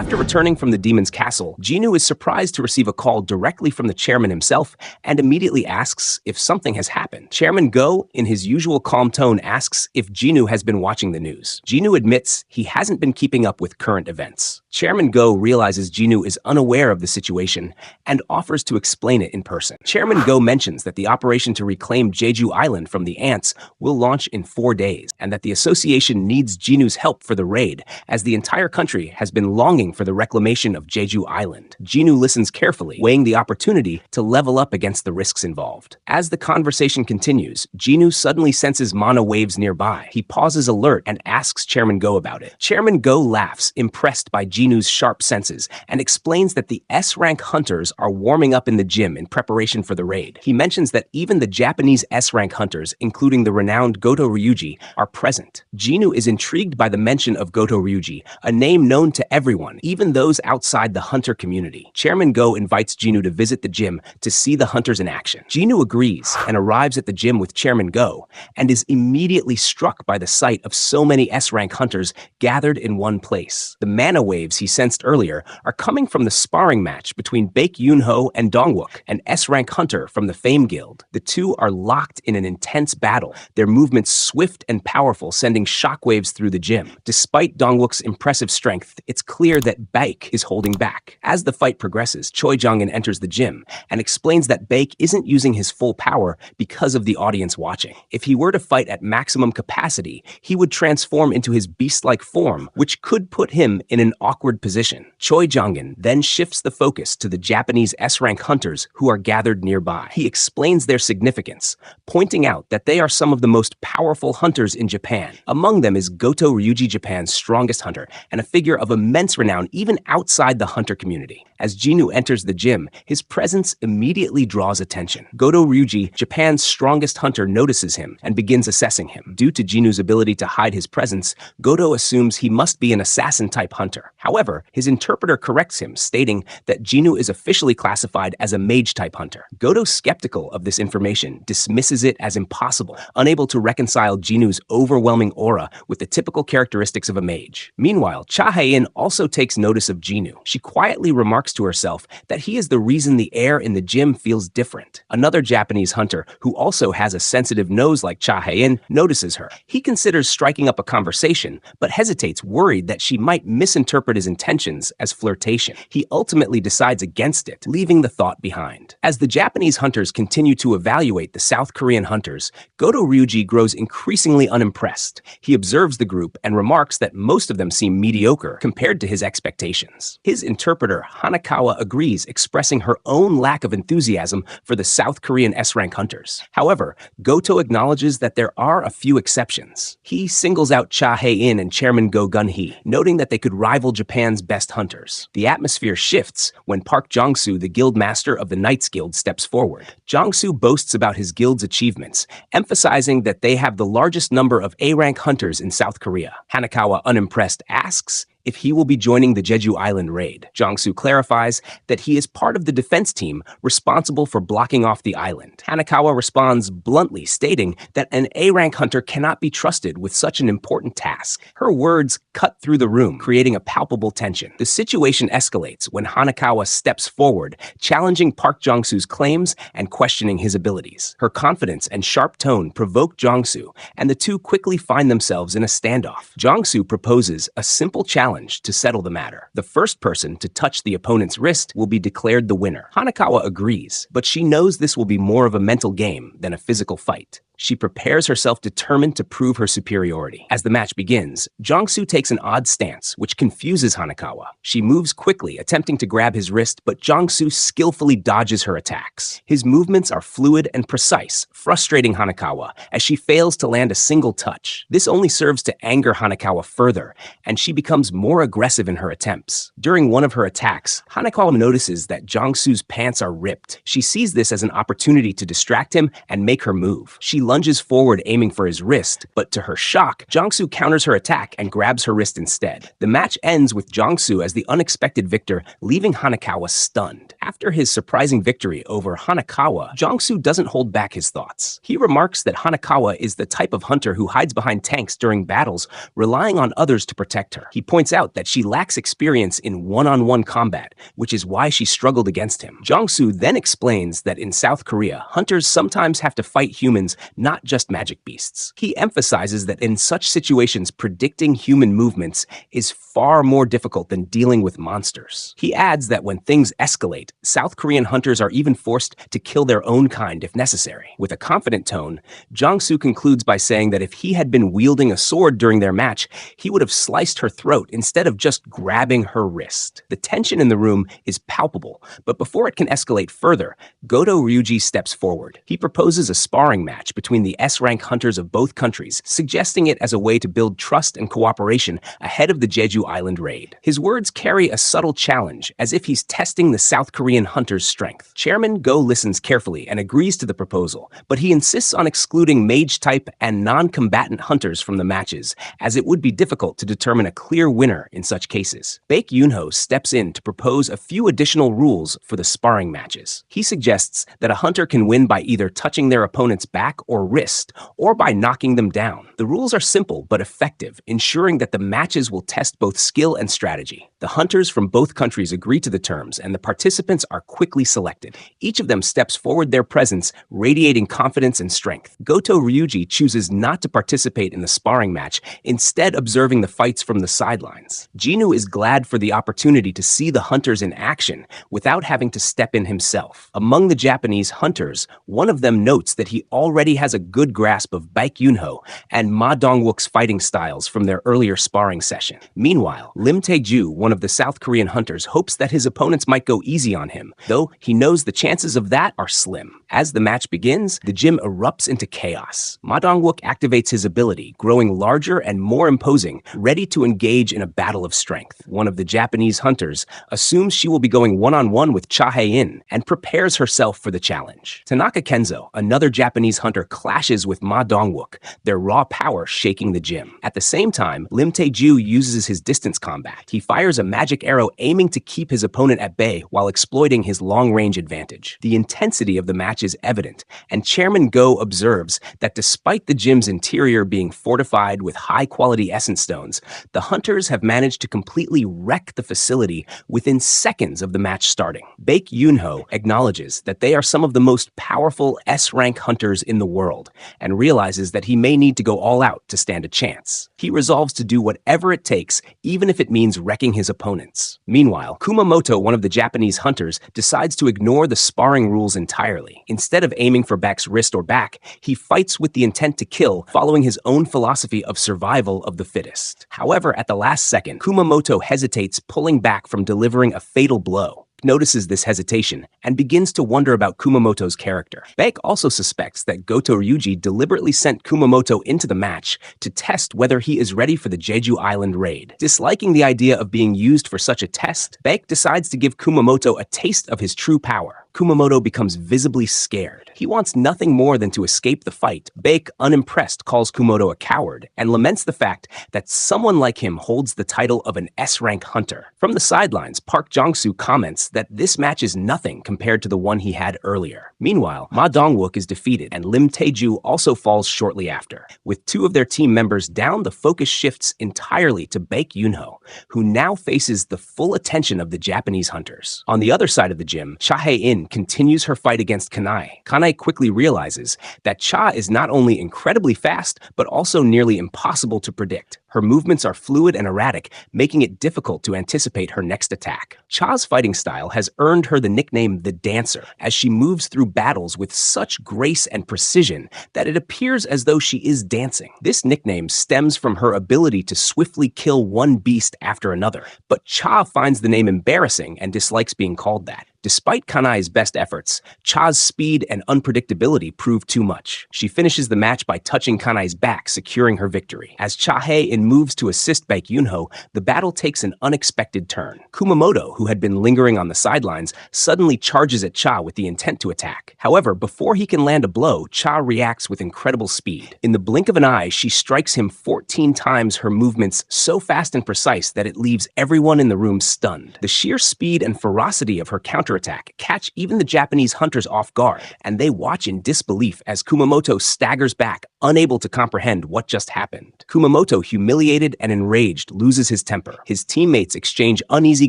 After returning from the demon's castle, Jeju is surprised to receive a call directly from the chairman himself and immediately asks if something has happened. Chairman Go, in his usual calm tone, asks if Jeju has been watching the news. Jeju admits he hasn't been keeping up with current events. Chairman Go realizes Jeju is unaware of the situation and offers to explain it in person. Chairman Go mentions that the operation to reclaim Jeju Island from the ants will launch in 4 days, and that the association needs Jeju's help for the raid, as the entire country has been longing for the reclamation of Jeju Island. Jeju listens carefully, weighing the opportunity to level up against the risks involved. As the conversation continues, Jeju suddenly senses mana waves nearby. He pauses alert and asks Chairman Go about it. Chairman Go laughs, impressed by Jeju's sharp senses, and explains that the S-rank hunters are warming up in the gym in preparation for the raid. He mentions that even the Japanese S-rank hunters, including the renowned Goto Ryuji, are present. Jeju is intrigued by the mention of Goto Ryuji, a name known to everyone, even those outside the hunter community. Chairman Go invites Jeju to visit the gym to see the hunters in action. Jeju agrees and arrives at the gym with Chairman Go, and is immediately struck by the sight of so many S-rank hunters gathered in one place. The mana waves he sensed earlier are coming from the sparring match between Baek Yoon-ho and Dongwook, an S-rank hunter from the Fame Guild. The two are locked in an intense battle, their movements swift and powerful, sending shockwaves through the gym. Despite Dongwook's impressive strength, it's clear that Baek is holding back. As the fight progresses, Choi Jong-in enters the gym and explains that Baek isn't using his full power because of the audience watching. If he were to fight at maximum capacity, he would transform into his beast-like form, which could put him in an awkward position. Choi Jong-in then shifts the focus to the Japanese S-rank hunters who are gathered nearby. He explains their significance, pointing out that they are some of the most powerful hunters in Japan. Among them is Goto Ryuji, Japan's strongest hunter, and a figure of immense renown even outside the hunter community. As Jeju enters the gym, his presence immediately draws attention. Goto Ryuji, Japan's strongest hunter, notices him and begins assessing him. Due to Jeju's ability to hide his presence, Goto assumes he must be an assassin-type hunter. However, his interpreter corrects him, stating that Jeju is officially classified as a mage-type hunter. Goto, skeptical of this information, dismisses it as impossible, unable to reconcile Jeju's overwhelming aura with the typical characteristics of a mage. Meanwhile, Cha Hae-in also takes notice of Jeju. She quietly remarks to herself that he is the reason the air in the gym feels different. Another Japanese hunter, who also has a sensitive nose like Cha Hae-in, notices her. He considers striking up a conversation, but hesitates, worried that she might misinterpret his intentions as flirtation. He ultimately decides against it, leaving the thought behind. As the Japanese hunters continue to evaluate the South Korean hunters, Goto Ryuji grows increasingly unimpressed. He observes the group and remarks that most of them seem mediocre compared to his expectations. His interpreter, Hanakawa, agrees, expressing her own lack of enthusiasm for the South Korean S-rank hunters. However, Goto acknowledges that there are a few exceptions. He singles out Cha Hae-in and Chairman Go Gun-hee, noting that they could rival Japan's best hunters. The atmosphere shifts when Park Jong-soo, the guild master of the Knights Guild, steps forward. Jong-soo boasts about his guild's achievements, emphasizing that they have the largest number of A-rank hunters in South Korea. Hanakawa, unimpressed, asks if he will be joining the Jeju Island raid. Jong-soo clarifies that he is part of the defense team responsible for blocking off the island. Hanakawa responds bluntly, stating that an A-rank hunter cannot be trusted with such an important task. Her words cut through the room, creating a palpable tension. The situation escalates when Hanakawa steps forward, challenging Park Jong-soo's claims and questioning his abilities. Her confidence and sharp tone provoke Jong-soo, and the two quickly find themselves in a standoff. Jong-soo proposes a simple challenge to settle the matter. The first person to touch the opponent's wrist will be declared the winner. Hanakawa agrees, but she knows this will be more of a mental game than a physical fight. She prepares herself, determined to prove her superiority. As the match begins, Jong-soo takes an odd stance, which confuses Hanakawa. She moves quickly, attempting to grab his wrist, but Jong-soo skillfully dodges her attacks. His movements are fluid and precise, frustrating Hanakawa as she fails to land a single touch. This only serves to anger Hanakawa further, and she becomes more aggressive in her attempts. During one of her attacks, Hanakawa notices that Jong-soo's pants are ripped. She sees this as an opportunity to distract him and make her move. She lunges forward aiming for his wrist, but to her shock, Jongsu counters her attack and grabs her wrist instead. The match ends with Jongsu as the unexpected victor, leaving Hanekawa stunned. After his surprising victory over Hanekawa, Jongsu doesn't hold back his thoughts. He remarks that Hanekawa is the type of hunter who hides behind tanks during battles, relying on others to protect her. He points out that she lacks experience in one-on-one combat, which is why she struggled against him. Jongsu then explains that in South Korea, hunters sometimes have to fight humans, not just magic beasts. He emphasizes that in such situations, predicting human movements is far more difficult than dealing with monsters. He adds that when things escalate, South Korean hunters are even forced to kill their own kind if necessary. With a confident tone, Jongsu concludes by saying that if he had been wielding a sword during their match, he would have sliced her throat instead of just grabbing her wrist. The tension in the room is palpable, but before it can escalate further, Goto Ryuji steps forward. He proposes a sparring match between the S-rank hunters of both countries, suggesting it as a way to build trust and cooperation ahead of the Jeju Island raid. His words carry a subtle challenge, as if he's testing the South Korean hunter's strength. Chairman Go listens carefully and agrees to the proposal, but he insists on excluding mage-type and non-combatant hunters from the matches, as it would be difficult to determine a clear winner in such cases. Baek Yoonho steps in to propose a few additional rules for the sparring matches. He suggests that a hunter can win by either touching their opponent's back or wrist, or by knocking them down. The rules are simple but effective, ensuring that the matches will test both skill and strategy. The hunters from both countries agree to the terms, and the participants are quickly selected. Each of them steps forward their presence, radiating confidence and strength. Goto Ryuji chooses not to participate in the sparring match, instead observing the fights from the sidelines. Jeju is glad for the opportunity to see the hunters in action without having to step in himself. Among the Japanese hunters, one of them notes that he already has a good grasp of Baek Yoonho and Ma Dongwook's fighting styles from their earlier sparring session. Meanwhile, Lim Tae-ju, one of the South Korean hunters, hopes that his opponents might go easy on him, though he knows the chances of that are slim. As the match begins, the gym erupts into chaos. Ma Dongwook activates his ability, growing larger and more imposing, ready to engage in a battle of strength. One of the Japanese hunters assumes she will be going one-on-one with Cha Hae-in and prepares herself for the challenge. Tanaka Kenzo, another Japanese hunter, clashes with Ma Dongwook, their raw power shaking the gym. At the same time, Lim Tae-ju uses his distance combat. He fires a magic arrow aiming to keep his opponent at bay while exploiting his long-range advantage. The intensity of the match is evident, and Chairman Go observes that despite the gym's interior being fortified with high-quality essence stones, the hunters have managed to completely wreck the facility within seconds of the match starting. Baek Yoonho acknowledges that they are some of the most powerful S-rank hunters in the world, and realizes that he may need to go all out to stand a chance. He resolves to do whatever it takes, even if it means wrecking his opponents. Meanwhile, Kumamoto, one of the Japanese hunters, decides to ignore the sparring rules entirely. Instead of aiming for Baek's wrist or back, he fights with the intent to kill, following his own philosophy of survival of the fittest. However, at the last second, Kumamoto hesitates, pulling back from delivering a fatal blow. Notices this hesitation and begins to wonder about Kumamoto's character. Baek also suspects that Goto Ryuji deliberately sent Kumamoto into the match to test whether he is ready for the Jeju Island raid. Disliking the idea of being used for such a test, Baek decides to give Kumamoto a taste of his true power. Kumamoto becomes visibly scared. He wants nothing more than to escape the fight. Baek, unimpressed, calls Kumamoto a coward and laments the fact that someone like him holds the title of an S-rank hunter. From the sidelines, Park Jong-soo comments that this match is nothing compared to the one he had earlier. Meanwhile, Ma Dongwook is defeated and Lim Tae-ju also falls shortly after. With two of their team members down, the focus shifts entirely to Baek Yoonho, who now faces the full attention of the Japanese hunters. On the other side of the gym, Cha Hae-in continues her fight against Kanai. Kanai quickly realizes that Cha is not only incredibly fast, but also nearly impossible to predict. Her movements are fluid and erratic, making it difficult to anticipate her next attack. Cha's fighting style has earned her the nickname the Dancer, as she moves through battles with such grace and precision that it appears as though she is dancing. This nickname stems from her ability to swiftly kill one beast after another, but Cha finds the name embarrassing and dislikes being called that. Despite Kanai's best efforts, Cha's speed and unpredictability prove too much. She finishes the match by touching Kanai's back, securing her victory. As Cha Hae-in moves to assist Baek Yoon-ho, the battle takes an unexpected turn. Kumamoto, who had been lingering on the sidelines, suddenly charges at Cha with the intent to attack. However, before he can land a blow, Cha reacts with incredible speed. In the blink of an eye, she strikes him 14 times, her movements so fast and precise that it leaves everyone in the room stunned. The sheer speed and ferocity of her counterattack catch even the Japanese hunters off guard, and they watch in disbelief as Kumamoto staggers back, unable to comprehend what just happened. Kumamoto, humiliated and enraged, loses his temper. His teammates exchange uneasy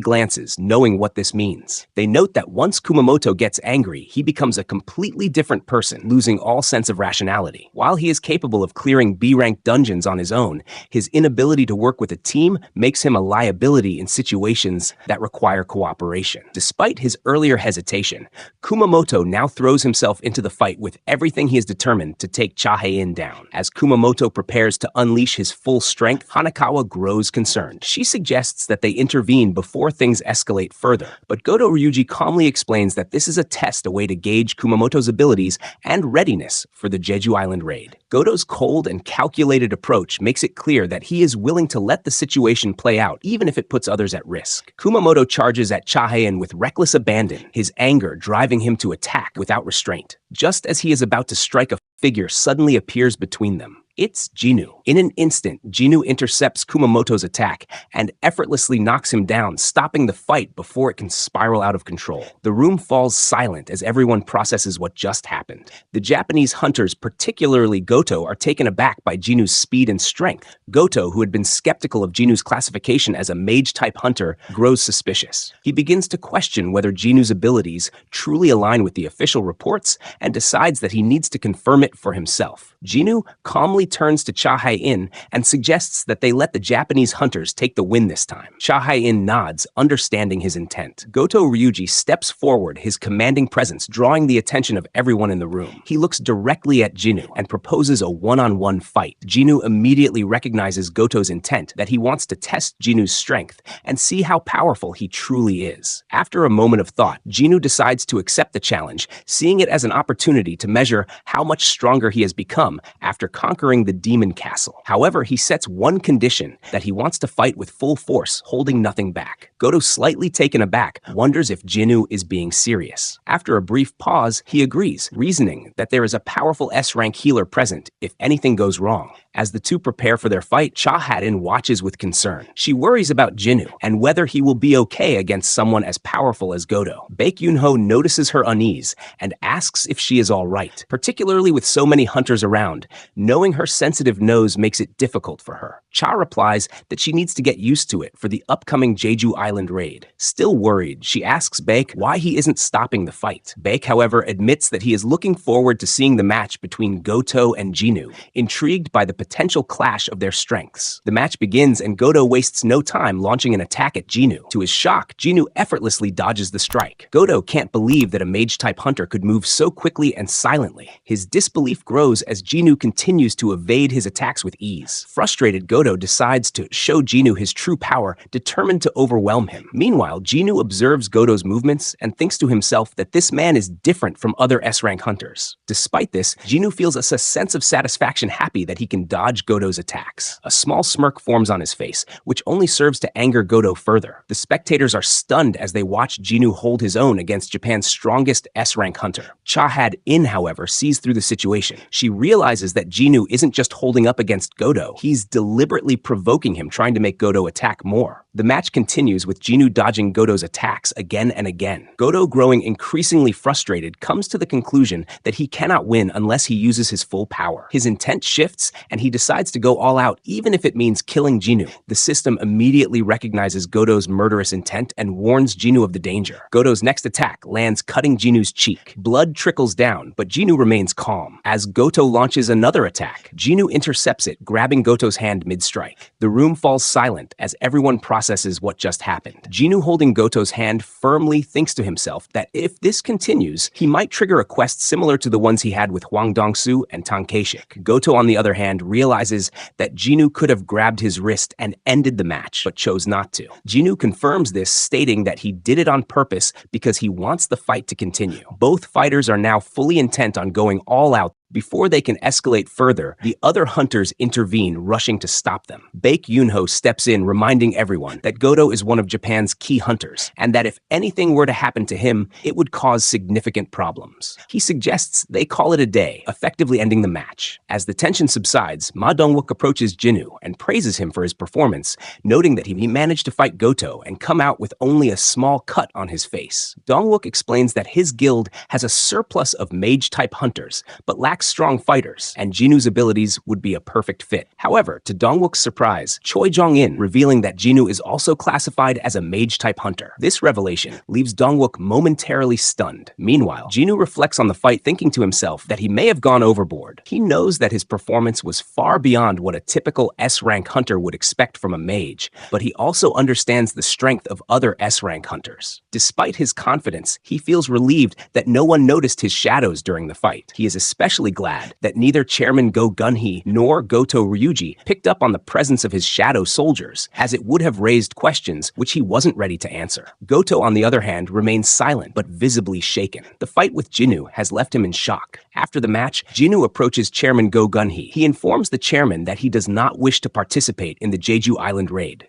glances, knowing what this means. They note that once Kumamoto gets angry, he becomes a completely different person, losing all sense of rationality. While he is capable of clearing B-rank dungeons on his own, his inability to work with a team makes him a liability in situations that require cooperation. Despite his earlier hesitation, Kumamoto now throws himself into the fight with everything he is determined to take Cha Hae-in down. As Kumamoto prepares to unleash his full strength, Hanakawa grows concerned. She suggests that they intervene before things escalate further, but Goto Ryuji calmly explains that this is a test, a way to gauge Kumamoto's abilities and readiness for the Jeju Island raid. Goto's cold and calculated approach makes it clear that he is willing to let the situation play out, even if it puts others at risk. Kumamoto charges at Cha Hae-in with reckless abandon, his anger driving him to attack without restraint. Just as he is about to strike, a figure suddenly appears between them. It's Jinu. In an instant, Jinu intercepts Kumamoto's attack and effortlessly knocks him down, stopping the fight before it can spiral out of control. The room falls silent as everyone processes what just happened. The Japanese hunters, particularly Goto, are taken aback by Jinu's speed and strength. Goto, who had been skeptical of Jinu's classification as a mage-type hunter, grows suspicious. He begins to question whether Jinu's abilities truly align with the official reports and decides that he needs to confirm it for himself. Jinu calmly turns to Cha Hae-in and suggests that they let the Japanese hunters take the win this time. Cha Hae-in nods, understanding his intent. Goto Ryuji steps forward, his commanding presence drawing the attention of everyone in the room. He looks directly at Jinu and proposes a one-on-one fight. Jinu immediately recognizes Goto's intent, that he wants to test Jinu's strength and see how powerful he truly is. After a moment of thought, Jinu decides to accept the challenge, seeing it as an opportunity to measure how much stronger he has become after conquering the demon castle. However, he sets one condition, that he wants to fight with full force, holding nothing back. Goto, slightly taken aback, wonders if Jinu is being serious. After a brief pause, he agrees, reasoning that there is a powerful S-rank healer present if anything goes wrong. As the two prepare for their fight, Cha Hae-in watches with concern. She worries about Jinu and whether he will be okay against someone as powerful as Goto. Baek Yoon-ho notices her unease and asks if she is all right, particularly with so many hunters around. Knowing her sensitive nose makes it difficult for her. Cha replies that she needs to get used to it for the upcoming Jeju Island raid. Still worried, she asks Baek why he isn't stopping the fight. Baek, however, admits that he is looking forward to seeing the match between Goto and Jinu, intrigued by the potential clash of their strengths. The match begins and Goto wastes no time launching an attack at Jinu. To his shock, Jinu effortlessly dodges the strike. Goto can't believe that a mage-type hunter could move so quickly and silently. His disbelief grows as Jinu continues to evade his attacks with ease. Frustrated, Goto decides to show Jinu his true power, determined to overwhelm him. Meanwhile, Jinu observes Goto's movements and thinks to himself that this man is different from other S-rank hunters. Despite this, Jinu feels a sense of satisfaction, happy that he can dodge Goto's attacks. A small smirk forms on his face, which only serves to anger Goto further. The spectators are stunned as they watch Jinu hold his own against Japan's strongest S-rank hunter. Cha Hae-in, however, sees through the situation. She realizes that Jinu isn't just holding up against Goto, he's deliberately provoking him, trying to make Goto attack more. The match continues with Jinu dodging Goto's attacks again and again. Goto, growing increasingly frustrated, comes to the conclusion that he cannot win unless he uses his full power. His intent shifts, and he decides to go all out, even if it means killing Jinu. The system immediately recognizes Goto's murderous intent and warns Jinu of the danger. Goto's next attack lands, cutting Jinu's cheek. Blood trickles down, but Jinu remains calm. As Goto launches another attack, Jinu intercepts it, grabbing Goto's hand mid-strike. The room falls silent as everyone processes processes what just happened. Jinu, holding Goto's hand firmly, thinks to himself that if this continues, he might trigger a quest similar to the ones he had with Hwang Dong-soo and Tang Kae-shik. Goto, on the other hand, realizes that Jinu could have grabbed his wrist and ended the match, but chose not to. Jinu confirms this, stating that he did it on purpose because he wants the fight to continue. Both fighters are now fully intent on going all out. Before they can escalate further, the other hunters intervene, rushing to stop them. Baek Yoonho steps in, reminding everyone that Goto is one of Japan's key hunters, and that if anything were to happen to him, it would cause significant problems. He suggests they call it a day, effectively ending the match. As the tension subsides, Ma Dongwook approaches Jinu and praises him for his performance, noting that he managed to fight Goto and come out with only a small cut on his face. Dongwook explains that his guild has a surplus of mage-type hunters, but lacks strong fighters, and Jinu's abilities would be a perfect fit. However, to Dongwook's surprise, Choi Jong-in revealing that Jinu is also classified as a mage-type hunter. This revelation leaves Dongwook momentarily stunned. Meanwhile, Jinu reflects on the fight, thinking to himself that he may have gone overboard. He knows that his performance was far beyond what a typical S-rank hunter would expect from a mage, but he also understands the strength of other S-rank hunters. Despite his confidence, he feels relieved that no one noticed his shadows during the fight. He is especially glad that neither Chairman Go Gun-hee nor Goto Ryuji picked up on the presence of his shadow soldiers, as it would have raised questions which he wasn't ready to answer. Goto, on the other hand, remains silent but visibly shaken. The fight with Jinu has left him in shock. After the match, Jinu approaches Chairman Go Gun-hee. He informs the chairman that he does not wish to participate in the Jeju Island raid.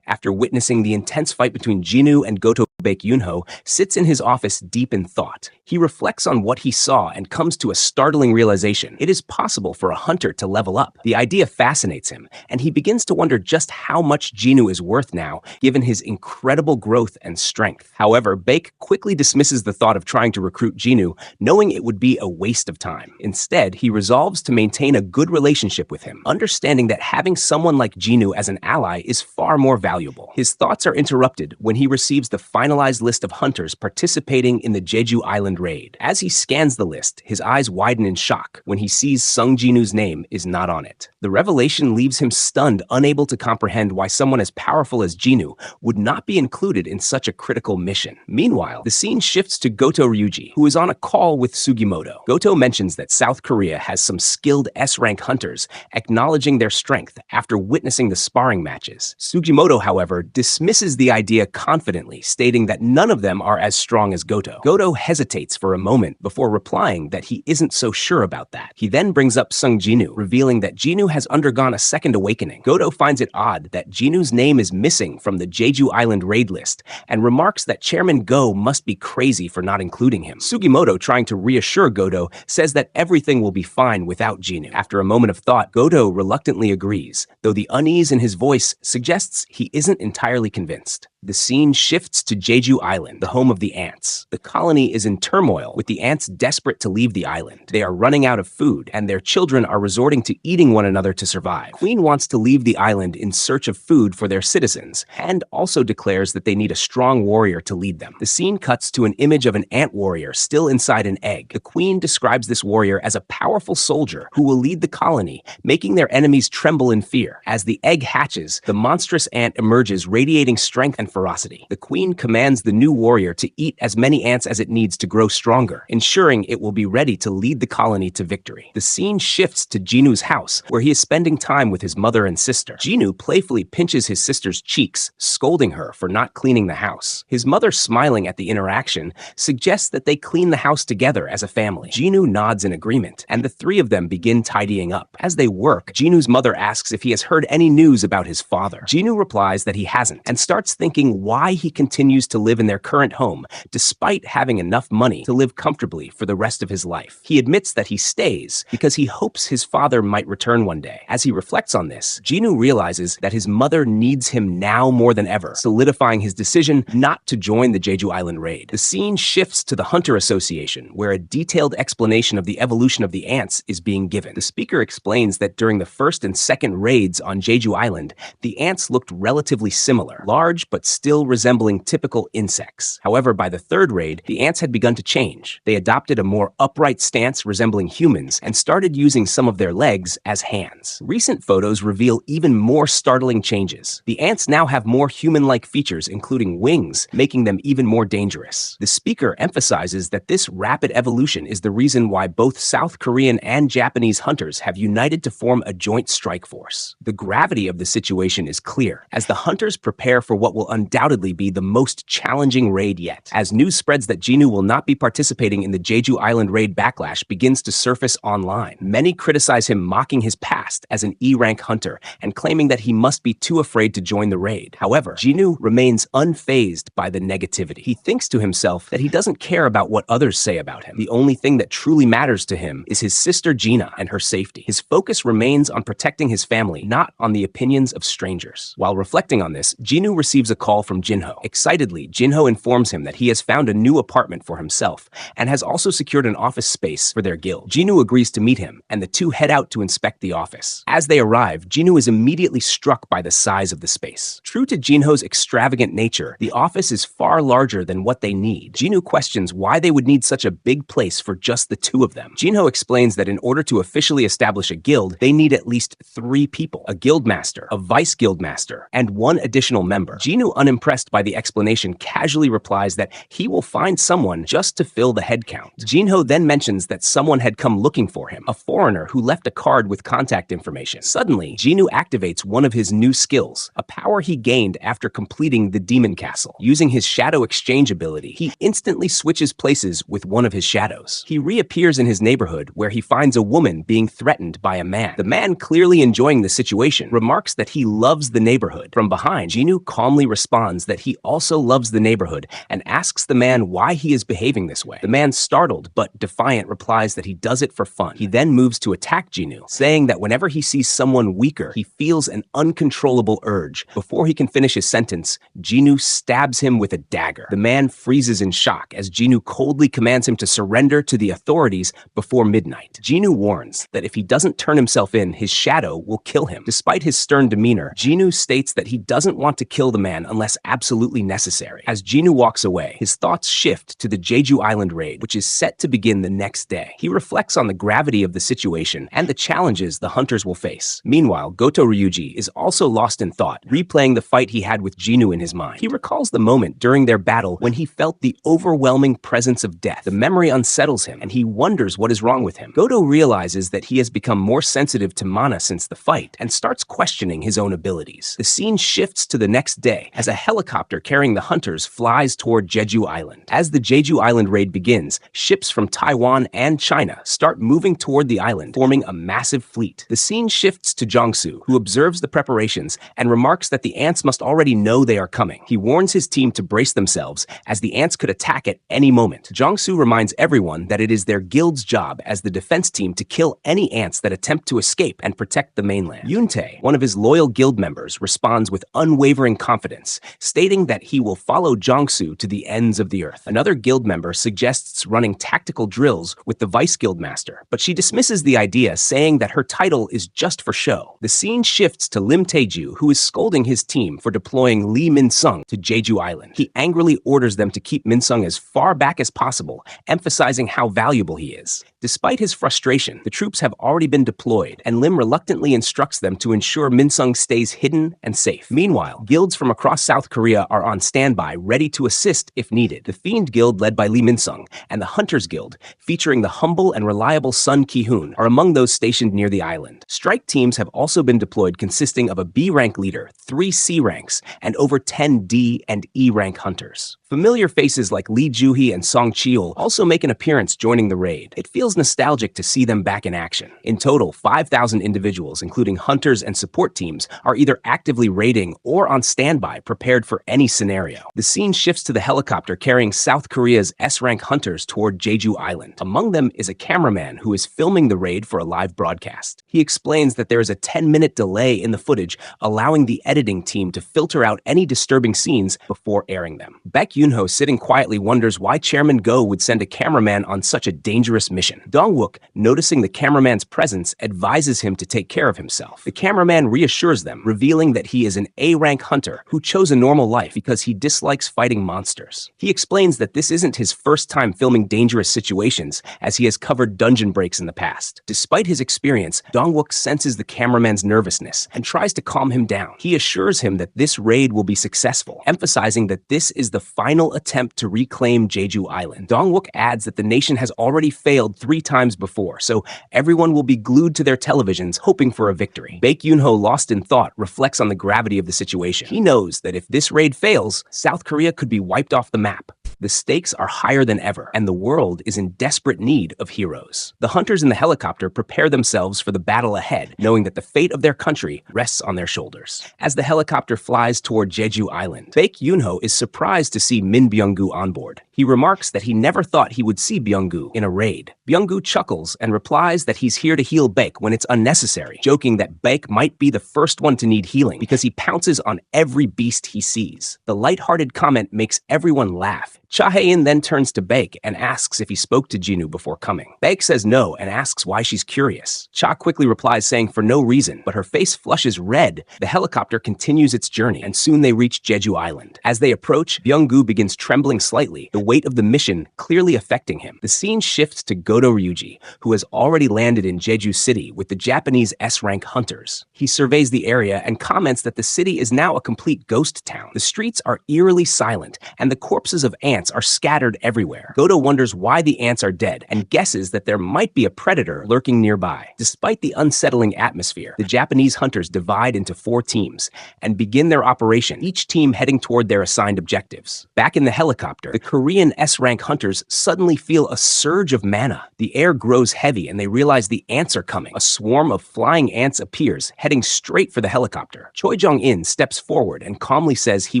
After witnessing the intense fight between Jinu and Goto, Baek Yoonho sits in his office deep in thought. He reflects on what he saw and comes to a startling realization. It is possible for a hunter to level up. The idea fascinates him, and he begins to wonder just how much Jinu is worth now, given his incredible growth and strength. However, Baek quickly dismisses the thought of trying to recruit Jinu, knowing it would be a waste of time. Instead, he resolves to maintain a good relationship with him, understanding that having someone like Jinu as an ally is far more valuable. His thoughts are interrupted when he receives the finalized list of hunters participating in the Jeju Island raid. As he scans the list, his eyes widen in shock when he sees Sung Jinu's name is not on it. The revelation leaves him stunned, unable to comprehend why someone as powerful as Jinu would not be included in such a critical mission. Meanwhile, the scene shifts to Goto Ryuji, who is on a call with Sugimoto. Goto mentions that South Korea has some skilled S-rank hunters, acknowledging their strength after witnessing the sparring matches. Sugimoto, however, dismisses the idea confidently, stating that none of them are as strong as Goto. Goto hesitates for a moment before replying that he isn't so sure about that. He then brings up Sung Jinu, revealing that Jinu has undergone a second awakening. Goto finds it odd that Jinu's name is missing from the Jeju Island raid list, and remarks that Chairman Go must be crazy for not including him. Sugimoto, trying to reassure Goto, says that everything will be fine without Jinu. After a moment of thought, Goto reluctantly agrees, though the unease in his voice suggests he isn't entirely convinced. The scene shifts to Jeju Island, the home of the ants. The colony is in turmoil, with the ants desperate to leave the island. They are running out of food, and their children are resorting to eating one another to survive. Queen wants to leave the island in search of food for their citizens, and also declares that they need a strong warrior to lead them. The scene cuts to an image of an ant warrior still inside an egg. The queen describes this warrior as a powerful soldier who will lead the colony, making their enemies tremble in fear. As the egg hatches, the monstrous ant emerges, radiating strength and ferocity. The queen commands the new warrior to eat as many ants as it needs to grow stronger, ensuring it will be ready to lead the colony to victory. The scene shifts to Jinu's house, where he is spending time with his mother and sister. Jinu playfully pinches his sister's cheeks, scolding her for not cleaning the house. His mother, smiling at the interaction, suggests that they clean the house together as a family. Jinu nods in agreement, and the three of them begin tidying up. As they work, Jinu's mother asks if he has heard any news about his father. Jinu replies that he hasn't, and starts thinking why he continues to live in their current home, despite having enough money to live comfortably for the rest of his life. He admits that he stays because he hopes his father might return one day. As he reflects on this, Jinu realizes that his mother needs him now more than ever, solidifying his decision not to join the Jeju Island raid. The scene shifts to the Hunter Association, where a detailed explanation of the evolution of the ants is being given. The speaker explains that during the first and second raids on Jeju Island, the ants looked relatively similar, large but still resembling typical insects. However, by the third raid, the ants had begun to change. They adopted a more upright stance resembling humans and started using some of their legs as hands. Recent photos reveal even more startling changes. The ants now have more human-like features, including wings, making them even more dangerous. The speaker emphasizes that this rapid evolution is the reason why both South Korean and Japanese hunters have united to form a joint strike force. The gravity of the situation is clear, as the hunters prepare for what will undoubtedly be the most challenging raid yet. As news spreads that Jeju will not be participating in the Jeju Island raid, backlash begins to surface online. Many criticize him, mocking his past as an E-rank hunter and claiming that he must be too afraid to join the raid. However, Jeju remains unfazed by the negativity. He thinks to himself that he doesn't care about what others say about him. The only thing that truly matters to him is his sister Gina and her safety. His focus remains on protecting his family, not on the opinions of strangers. While reflecting on this, Jeju receives a call from Jinho. Excitedly, Jinho informs him that he has found a new apartment for himself and has also secured an office space for their guild. Jinho agrees to meet him, and the two head out to inspect the office. As they arrive, Jinho is immediately struck by the size of the space. True to Jinho's extravagant nature, the office is far larger than what they need. Jinho questions why they would need such a big place for just the two of them. Jinho explains that in order to officially establish a guild, they need at least 3 people: a guild master, a vice guild master, and 1 additional member. Jinho, unimpressed by the explanation, casually replies that he will find someone just to fill the head count. Jinho then mentions that someone had come looking for him, a foreigner who left a card with contact information. Suddenly, Jinho activates one of his new skills, a power he gained after completing the Demon Castle. Using his shadow exchange ability, he instantly switches places with one of his shadows. He reappears in his neighborhood, where he finds a woman being threatened by a man. The man, clearly enjoying the situation, remarks that he loves the neighborhood. From behind, Jinho calmly responds that he also loves the neighborhood and asks the man why he is behaving this way. The man, startled but defiant, replies that he does it for fun. He then moves to attack Jinho, saying that whenever he sees someone weaker, he feels an uncontrollable urge. Before he can finish his sentence, Jinho stabs him with a dagger. The man freezes in shock as Jinho coldly commands him to surrender to the authorities before midnight. Jinho warns that if he doesn't turn himself in, his shadow will kill him. Despite his stern demeanor, Jinho states that he doesn't want to kill the man unless absolutely necessary. As Jinho walks away, his thoughts shift to the Jeju Island raid, which is set to begin the next day. He reflects on the gravity of the situation and the challenges the hunters will face. Meanwhile, Goto Ryuji is also lost in thought, replaying the fight he had with Jinho in his mind. He recalls the moment during their battle when he felt the overwhelming presence of death. The memory unsettles him, and he wonders what is wrong with him. Goto realizes that he has become more sensitive to mana since the fight, and starts questioning his own abilities. The scene shifts to the next day, as a helicopter carrying the hunters flies toward Jeju Island. As the Jeju Island raid begins, ships from Taiwan and China start moving toward the island, forming a massive fleet. The scene shifts to Jongsu, who observes the preparations and remarks that the ants must already know they are coming. He warns his team to brace themselves, as the ants could attack at any moment. Jongsu reminds everyone that it is their guild's job as the defense team to kill any ants that attempt to escape and protect the mainland. Yuntae, one of his loyal guild members, responds with unwavering confidence, stating that he will follow Jongsu to the ends of the earth. Another guild member suggests running tactical drills with the vice guild master, but she dismisses the idea, saying that her title is just for show. The scene shifts to Lim Taeju, who is scolding his team for deploying Lee Min-sung to Jeju Island. He angrily orders them to keep Min-sung as far back as possible, emphasizing how valuable he is. Despite his frustration, the troops have already been deployed, and Lim reluctantly instructs them to ensure Min-sung stays hidden and safe. Meanwhile, guilds from across South Korea are on standby, ready to assist if needed. The Fiend Guild, led by Lee Min-sung, and the Hunters Guild, featuring the humble and reliable Sun Ki-hoon, are among those stationed near the island. Strike teams have also been deployed, consisting of a B-rank leader, 3 C ranks, and over 10 D and E rank hunters. Familiar faces like Lee Joo-hee and Song Cheol also make an appearance joining the raid. It feels nostalgic to see them back in action. In total, 5,000 individuals, including hunters and support teams, are either actively raiding or on standby, prepared for any scenario. The scene shifts to the helicopter carrying South Korea's S-rank hunters toward Jeju Island. Among them is a cameraman who is filming the raid for a live broadcast. He explains that there is a 10-minute delay in the footage, allowing the editing team to filter out any disturbing scenes before airing them. Baek Yunho, sitting quietly, wonders why Chairman Go would send a cameraman on such a dangerous mission. Dong-wook, noticing the cameraman's presence, advises him to take care of himself. The cameraman reassures them, revealing that he is an A-rank hunter who chose a normal life because he dislikes fighting monsters. He explains that this isn't his first time filming dangerous situations, as he has covered dungeon breaks in the past. Despite his experience, Dong-wook senses the cameraman's nervousness and tries to calm him down. He assures him that this raid will be successful, emphasizing that this is the final attempt to reclaim Jeju Island. Dong-wook adds that the nation has already failed 3 times before, so everyone will be glued to their televisions hoping for a victory. Baek Yunho, lost in thought, reflects on the gravity of the situation. He knows that if this raid fails, South Korea could be wiped off the map. The stakes are higher than ever, and the world is in desperate need of heroes. The hunters in the helicopter prepare themselves for the battle ahead, knowing that the fate of their country rests on their shoulders. As the helicopter flies toward Jeju Island, Baek Yunho is surprised to see Min Byung-gu on board. He remarks that he never thought he would see Byung-gu in a raid. Byung-gu chuckles and replies that he's here to heal Baek when it's unnecessary, joking that Baek might be the first one to need healing because he pounces on every beast he sees. The lighthearted comment makes everyone laugh. Cha Hae-in then turns to Baek and asks if he spoke to Jinu before coming. Baek says no and asks why she's curious. Cha quickly replies saying for no reason, but her face flushes red. The helicopter continues its journey, and soon they reach Jeju Island. As they approach, Byung-gu begins trembling slightly, the weight of the mission clearly affecting him. The scene shifts to Godo Ryuji, who has already landed in Jeju City with the Japanese S-rank hunters. He surveys the area and comments that the city is now a complete ghost town. The streets are eerily silent, and the corpses of ants are scattered everywhere. Godo wonders why the ants are dead and guesses that there might be a predator lurking nearby. Despite the unsettling atmosphere, the Japanese hunters divide into 4 teams and begin their operation, each team heading toward their assigned objectives. Back in the helicopter, the Korean S-rank hunters suddenly feel a surge of mana. The air grows heavy and they realize the ants are coming. A swarm of flying ants appears, heading straight for the helicopter. Choi Jong-in steps forward and calmly says he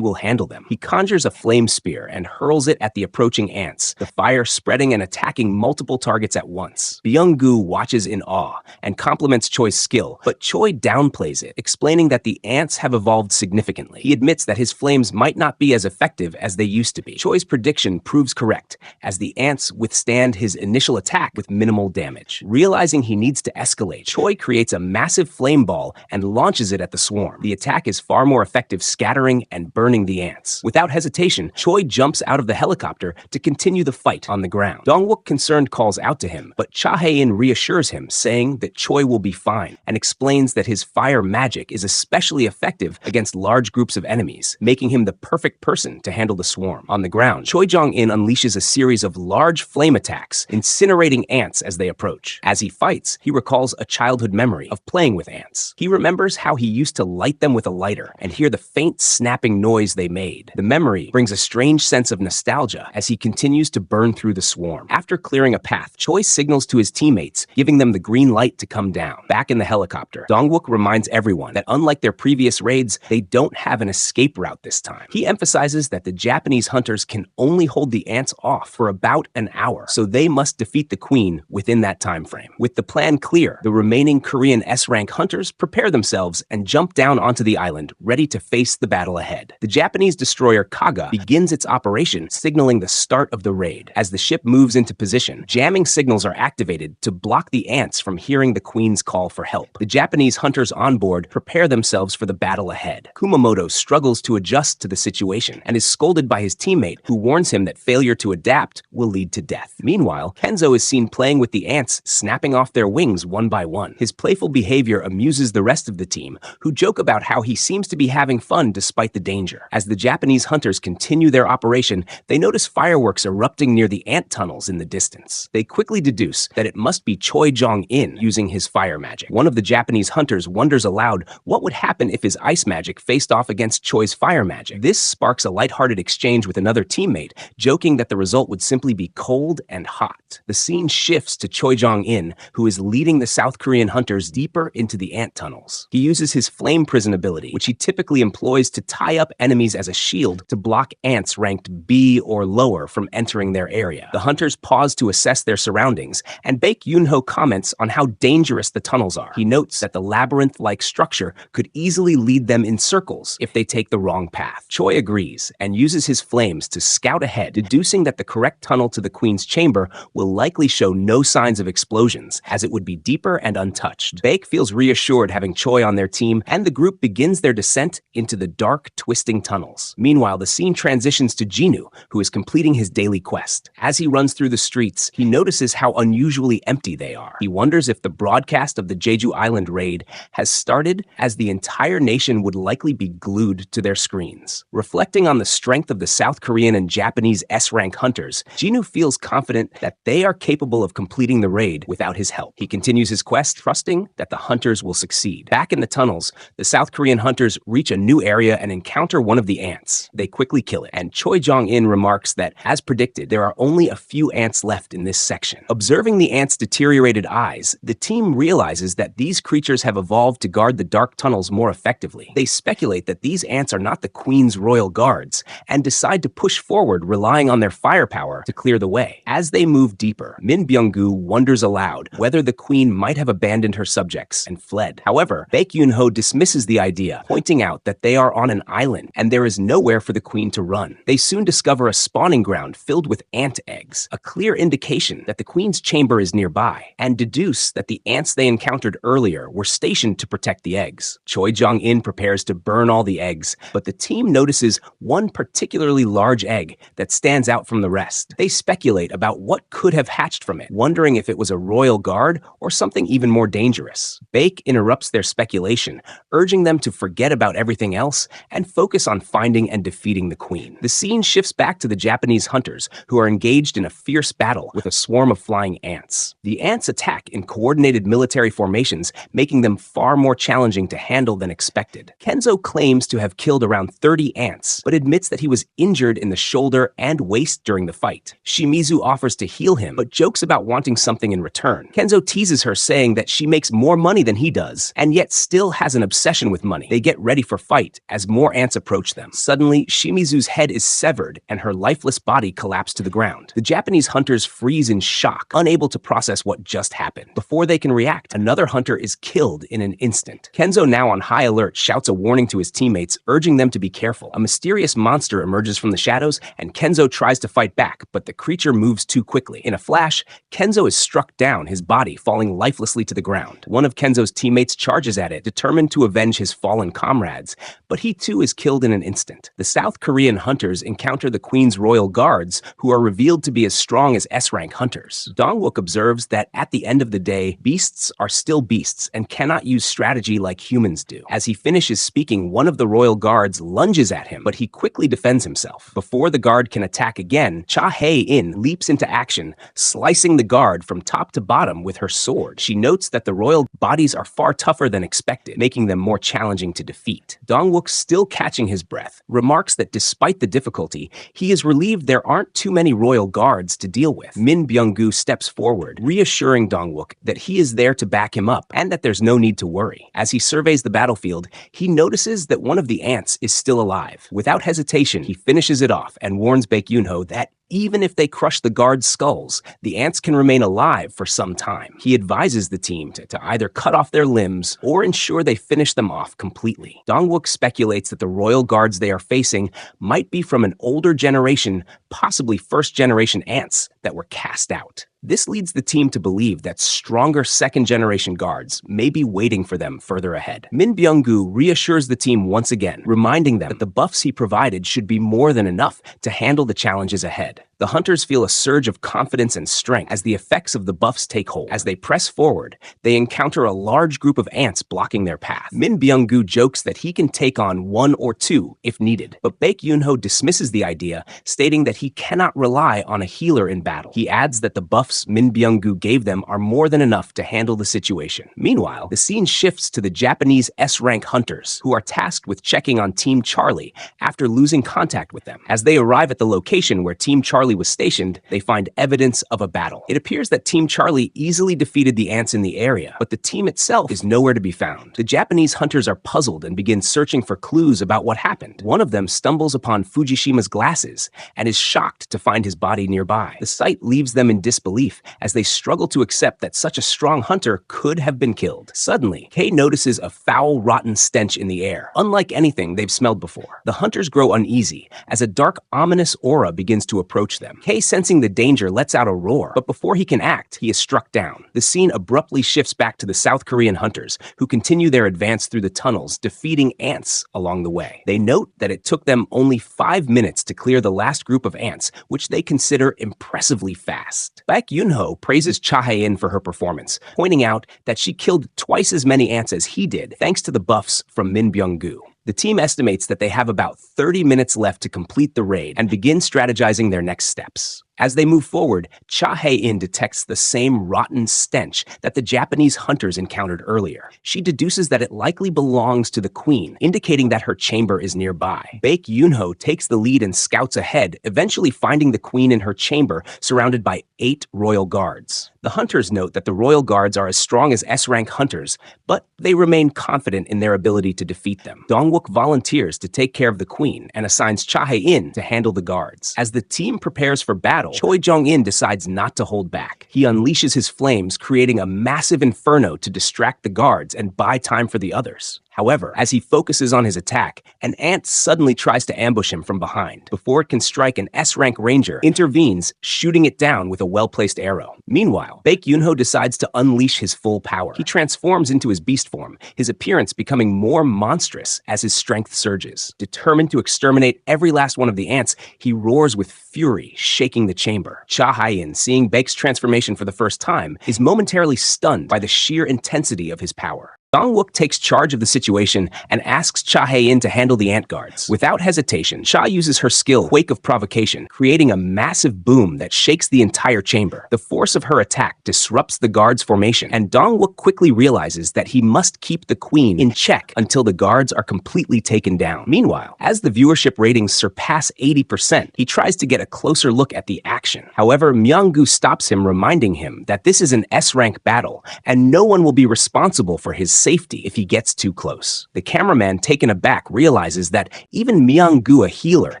will handle them. He conjures a flame spear and hurls it at the approaching ants, the fire spreading and attacking multiple targets at once. Byung-gu watches in awe and compliments Choi's skill, but Choi downplays it, explaining that the ants have evolved significantly. He admits that his flames might not be as effective as they used to be. Choi's prediction proves correct, as the ants withstand his initial attack with minimal damage. Realizing he needs to escalate, Choi creates a massive flame ball and launches it at the swarm. The attack is far more effective, scattering and burning the ants. Without hesitation, Choi jumps out of the helicopter to continue the fight on the ground. Dong-wook, concerned, calls out to him, but Cha Hae-in reassures him, saying that Choi will be fine, and explains that his fire magic is especially effective against large groups of enemies, making him the perfect person to handle the swarm. On the ground, Choi Jong-in unleashes a series of large flame attacks, incinerating ants as they approach. As he fights, he recalls a childhood memory of playing with ants. He remembers how he used to light them with a lighter and hear the faint snapping noise they made. The memory brings a strange sense of nostalgia as he continues to burn through the swarm. After clearing a path, Choi signals to his teammates, giving them the green light to come down. Back in the helicopter, Dong-wook reminds everyone that unlike their previous raids, they don't have an escape route this time. He emphasizes that the Japanese hunters can only hold the ants off for about an hour, so they must defeat the queen within that time frame. With the plan clear, the remaining Korean S-rank hunters prepare themselves and jump down onto the island, ready to face the battle ahead. The Japanese destroyer Kaga begins its operation, signaling the start of the raid. As the ship moves into position, jamming signals are activated to block the ants from hearing the queen's call for help. The Japanese hunters on board prepare themselves for the battle ahead. Kumamoto struggles to adjust to the situation and is scolded by his teammate, who warns him that failure to adapt will lead to death. Meanwhile, Kenzo is seen playing with the ants, snapping off their wings one by one. His playful behavior amuses the rest of the team, who joke about how he seems to be having fun despite the danger. As the Japanese hunters continue their operation, they notice fireworks erupting near the ant tunnels in the distance. They quickly deduce that it must be Choi Jong-in using his fire magic. One of the Japanese hunters wonders aloud what would happen if his ice magic faced off against Choi's fire magic. This sparks a lighthearted exchange with another teammate, joking that the result would simply be cold and hot. The scene shifts to Choi Jong-in, who is leading the South Korean hunters deeper into the ant tunnels. He uses his flame prison ability, which he typically employs to tie up enemies as a shield to block ants ranked B B or lower from entering their area. The hunters pause to assess their surroundings, and Baek Yoon-ho comments on how dangerous the tunnels are. He notes that the labyrinth-like structure could easily lead them in circles if they take the wrong path. Choi agrees and uses his flames to scout ahead, deducing that the correct tunnel to the Queen's chamber will likely show no signs of explosions, as it would be deeper and untouched. Baek feels reassured having Choi on their team, and the group begins their descent into the dark, twisting tunnels. Meanwhile, the scene transitions to Jeju, who is completing his daily quest. As he runs through the streets, he notices how unusually empty they are. He wonders if the broadcast of the Jeju Island raid has started, as the entire nation would likely be glued to their screens. Reflecting on the strength of the South Korean and Japanese S-rank hunters, Jeju feels confident that they are capable of completing the raid without his help. He continues his quest, trusting that the hunters will succeed. Back in the tunnels, the South Korean hunters reach a new area and encounter one of the ants. They quickly kill it, and Choi Jong-in remarks that, as predicted, there are only a few ants left in this section. Observing the ants' deteriorated eyes, the team realizes that these creatures have evolved to guard the dark tunnels more effectively. They speculate that these ants are not the Queen's royal guards, and decide to push forward, relying on their firepower to clear the way. As they move deeper, Min Byung-gu wonders aloud whether the Queen might have abandoned her subjects and fled. However, Baek Yoon-ho dismisses the idea, pointing out that they are on an island and there is nowhere for the Queen to run. They soon discover a spawning ground filled with ant eggs, a clear indication that the Queen's chamber is nearby, and deduce that the ants they encountered earlier were stationed to protect the eggs. Choi Jong-in prepares to burn all the eggs, but the team notices one particularly large egg that stands out from the rest. They speculate about what could have hatched from it, wondering if it was a royal guard or something even more dangerous. Baek interrupts their speculation, urging them to forget about everything else and focus on finding and defeating the Queen. The scene shifts back to the Japanese hunters, who are engaged in a fierce battle with a swarm of flying ants. The ants attack in coordinated military formations, making them far more challenging to handle than expected. Kenzo claims to have killed around 30 ants, but admits that he was injured in the shoulder and waist during the fight. Shimizu offers to heal him, but jokes about wanting something in return. Kenzo teases her, saying that she makes more money than he does, and yet still has an obsession with money. They get ready for fight as more ants approach them. Suddenly, Shimizu's head is severed and her lifeless body collapses to the ground. The Japanese hunters freeze in shock, unable to process what just happened. Before they can react, another hunter is killed in an instant. Kenzo, now on high alert, shouts a warning to his teammates, urging them to be careful. A mysterious monster emerges from the shadows, and Kenzo tries to fight back, but the creature moves too quickly. In a flash, Kenzo is struck down, his body falling lifelessly to the ground. One of Kenzo's teammates charges at it, determined to avenge his fallen comrades, but he too is killed in an instant. The South Korean hunters encounter the Queen's royal guards, who are revealed to be as strong as S-rank hunters. Dong-wook observes that at the end of the day, beasts are still beasts and cannot use strategy like humans do. As he finishes speaking, one of the royal guards lunges at him, but he quickly defends himself. Before the guard can attack again, Cha Hae-in leaps into action, slicing the guard from top to bottom with her sword. She notes that the royal bodies are far tougher than expected, making them more challenging to defeat. Dong-wook, still catching his breath, remarks that despite the difficulty, he is relieved there aren't too many royal guards to deal with. Min Byung-gu steps forward, reassuring Dong-wook that he is there to back him up and that there's no need to worry. As he surveys the battlefield, he notices that one of the ants is still alive. Without hesitation, he finishes it off and warns Baek Yoon-ho that even if they crush the guards' skulls, the ants can remain alive for some time. He advises the team to either cut off their limbs or ensure they finish them off completely. Dong-wook speculates that the royal guards they are facing might be from an older generation, possibly first-generation ants that were cast out. This leads the team to believe that stronger second-generation guards may be waiting for them further ahead. Min Byung-gu reassures the team once again, reminding them that the buffs he provided should be more than enough to handle the challenges ahead. The hunters feel a surge of confidence and strength as the effects of the buffs take hold. As they press forward, they encounter a large group of ants blocking their path. Min Byung-gu jokes that he can take on one or two if needed, but Baek Yoon-ho dismisses the idea, stating that he cannot rely on a healer in battle. He adds that the buffs Min Byung-gu gave them are more than enough to handle the situation. Meanwhile, the scene shifts to the Japanese S-rank hunters, who are tasked with checking on Team Charlie after losing contact with them. As they arrive at the location where Team Charlie Charlie was stationed, they find evidence of a battle. It appears that Team Charlie easily defeated the ants in the area, but the team itself is nowhere to be found. The Japanese hunters are puzzled and begin searching for clues about what happened. One of them stumbles upon Fujishima's glasses and is shocked to find his body nearby. The sight leaves them in disbelief as they struggle to accept that such a strong hunter could have been killed. Suddenly, Kay notices a foul, rotten stench in the air, unlike anything they've smelled before. The hunters grow uneasy as a dark, ominous aura begins to approach them. Kay, sensing the danger, lets out a roar, but before he can act, he is struck down. The scene abruptly shifts back to the South Korean hunters, who continue their advance through the tunnels, defeating ants along the way. They note that it took them only 5 minutes to clear the last group of ants, which they consider impressively fast. Baek Yoon-ho praises Cha Hae-in for her performance, pointing out that she killed twice as many ants as he did, thanks to the buffs from Min Byung-gu. The team estimates that they have about 30 minutes left to complete the raid and begin strategizing their next steps. As they move forward, Cha Hae-in detects the same rotten stench that the Japanese hunters encountered earlier. She deduces that it likely belongs to the queen, indicating that her chamber is nearby. Baek Yoon-ho takes the lead and scouts ahead, eventually finding the queen in her chamber, surrounded by 8 royal guards. The hunters note that the royal guards are as strong as S-rank hunters, but they remain confident in their ability to defeat them. Dong-wook volunteers to take care of the queen and assigns Cha Hae-in to handle the guards. As the team prepares for battle, Choi Jong-in decides not to hold back. He unleashes his flames, creating a massive inferno to distract the guards and buy time for the others. However, as he focuses on his attack, an ant suddenly tries to ambush him from behind. Before it can strike, an S-rank ranger intervenes, shooting it down with a well-placed arrow. Meanwhile, Baek Yoon-ho decides to unleash his full power. He transforms into his beast form, his appearance becoming more monstrous as his strength surges. Determined to exterminate every last one of the ants, he roars with fury, shaking the chamber. Cha Hae-in, seeing Baek's transformation for the first time, is momentarily stunned by the sheer intensity of his power. Dong-wook takes charge of the situation and asks Cha Hae-in to handle the ant guards. Without hesitation, Cha uses her skill, Quake of Provocation, creating a massive boom that shakes the entire chamber. The force of her attack disrupts the guards' formation, and Dong-wook quickly realizes that he must keep the queen in check until the guards are completely taken down. Meanwhile, as the viewership ratings surpass 80%, he tries to get a closer look at the action. However, Myung-gu stops him, reminding him that this is an S-rank battle, and no one will be responsible for his safety if he gets too close. The cameraman, taken aback, realizes that even Myung-gu, a healer,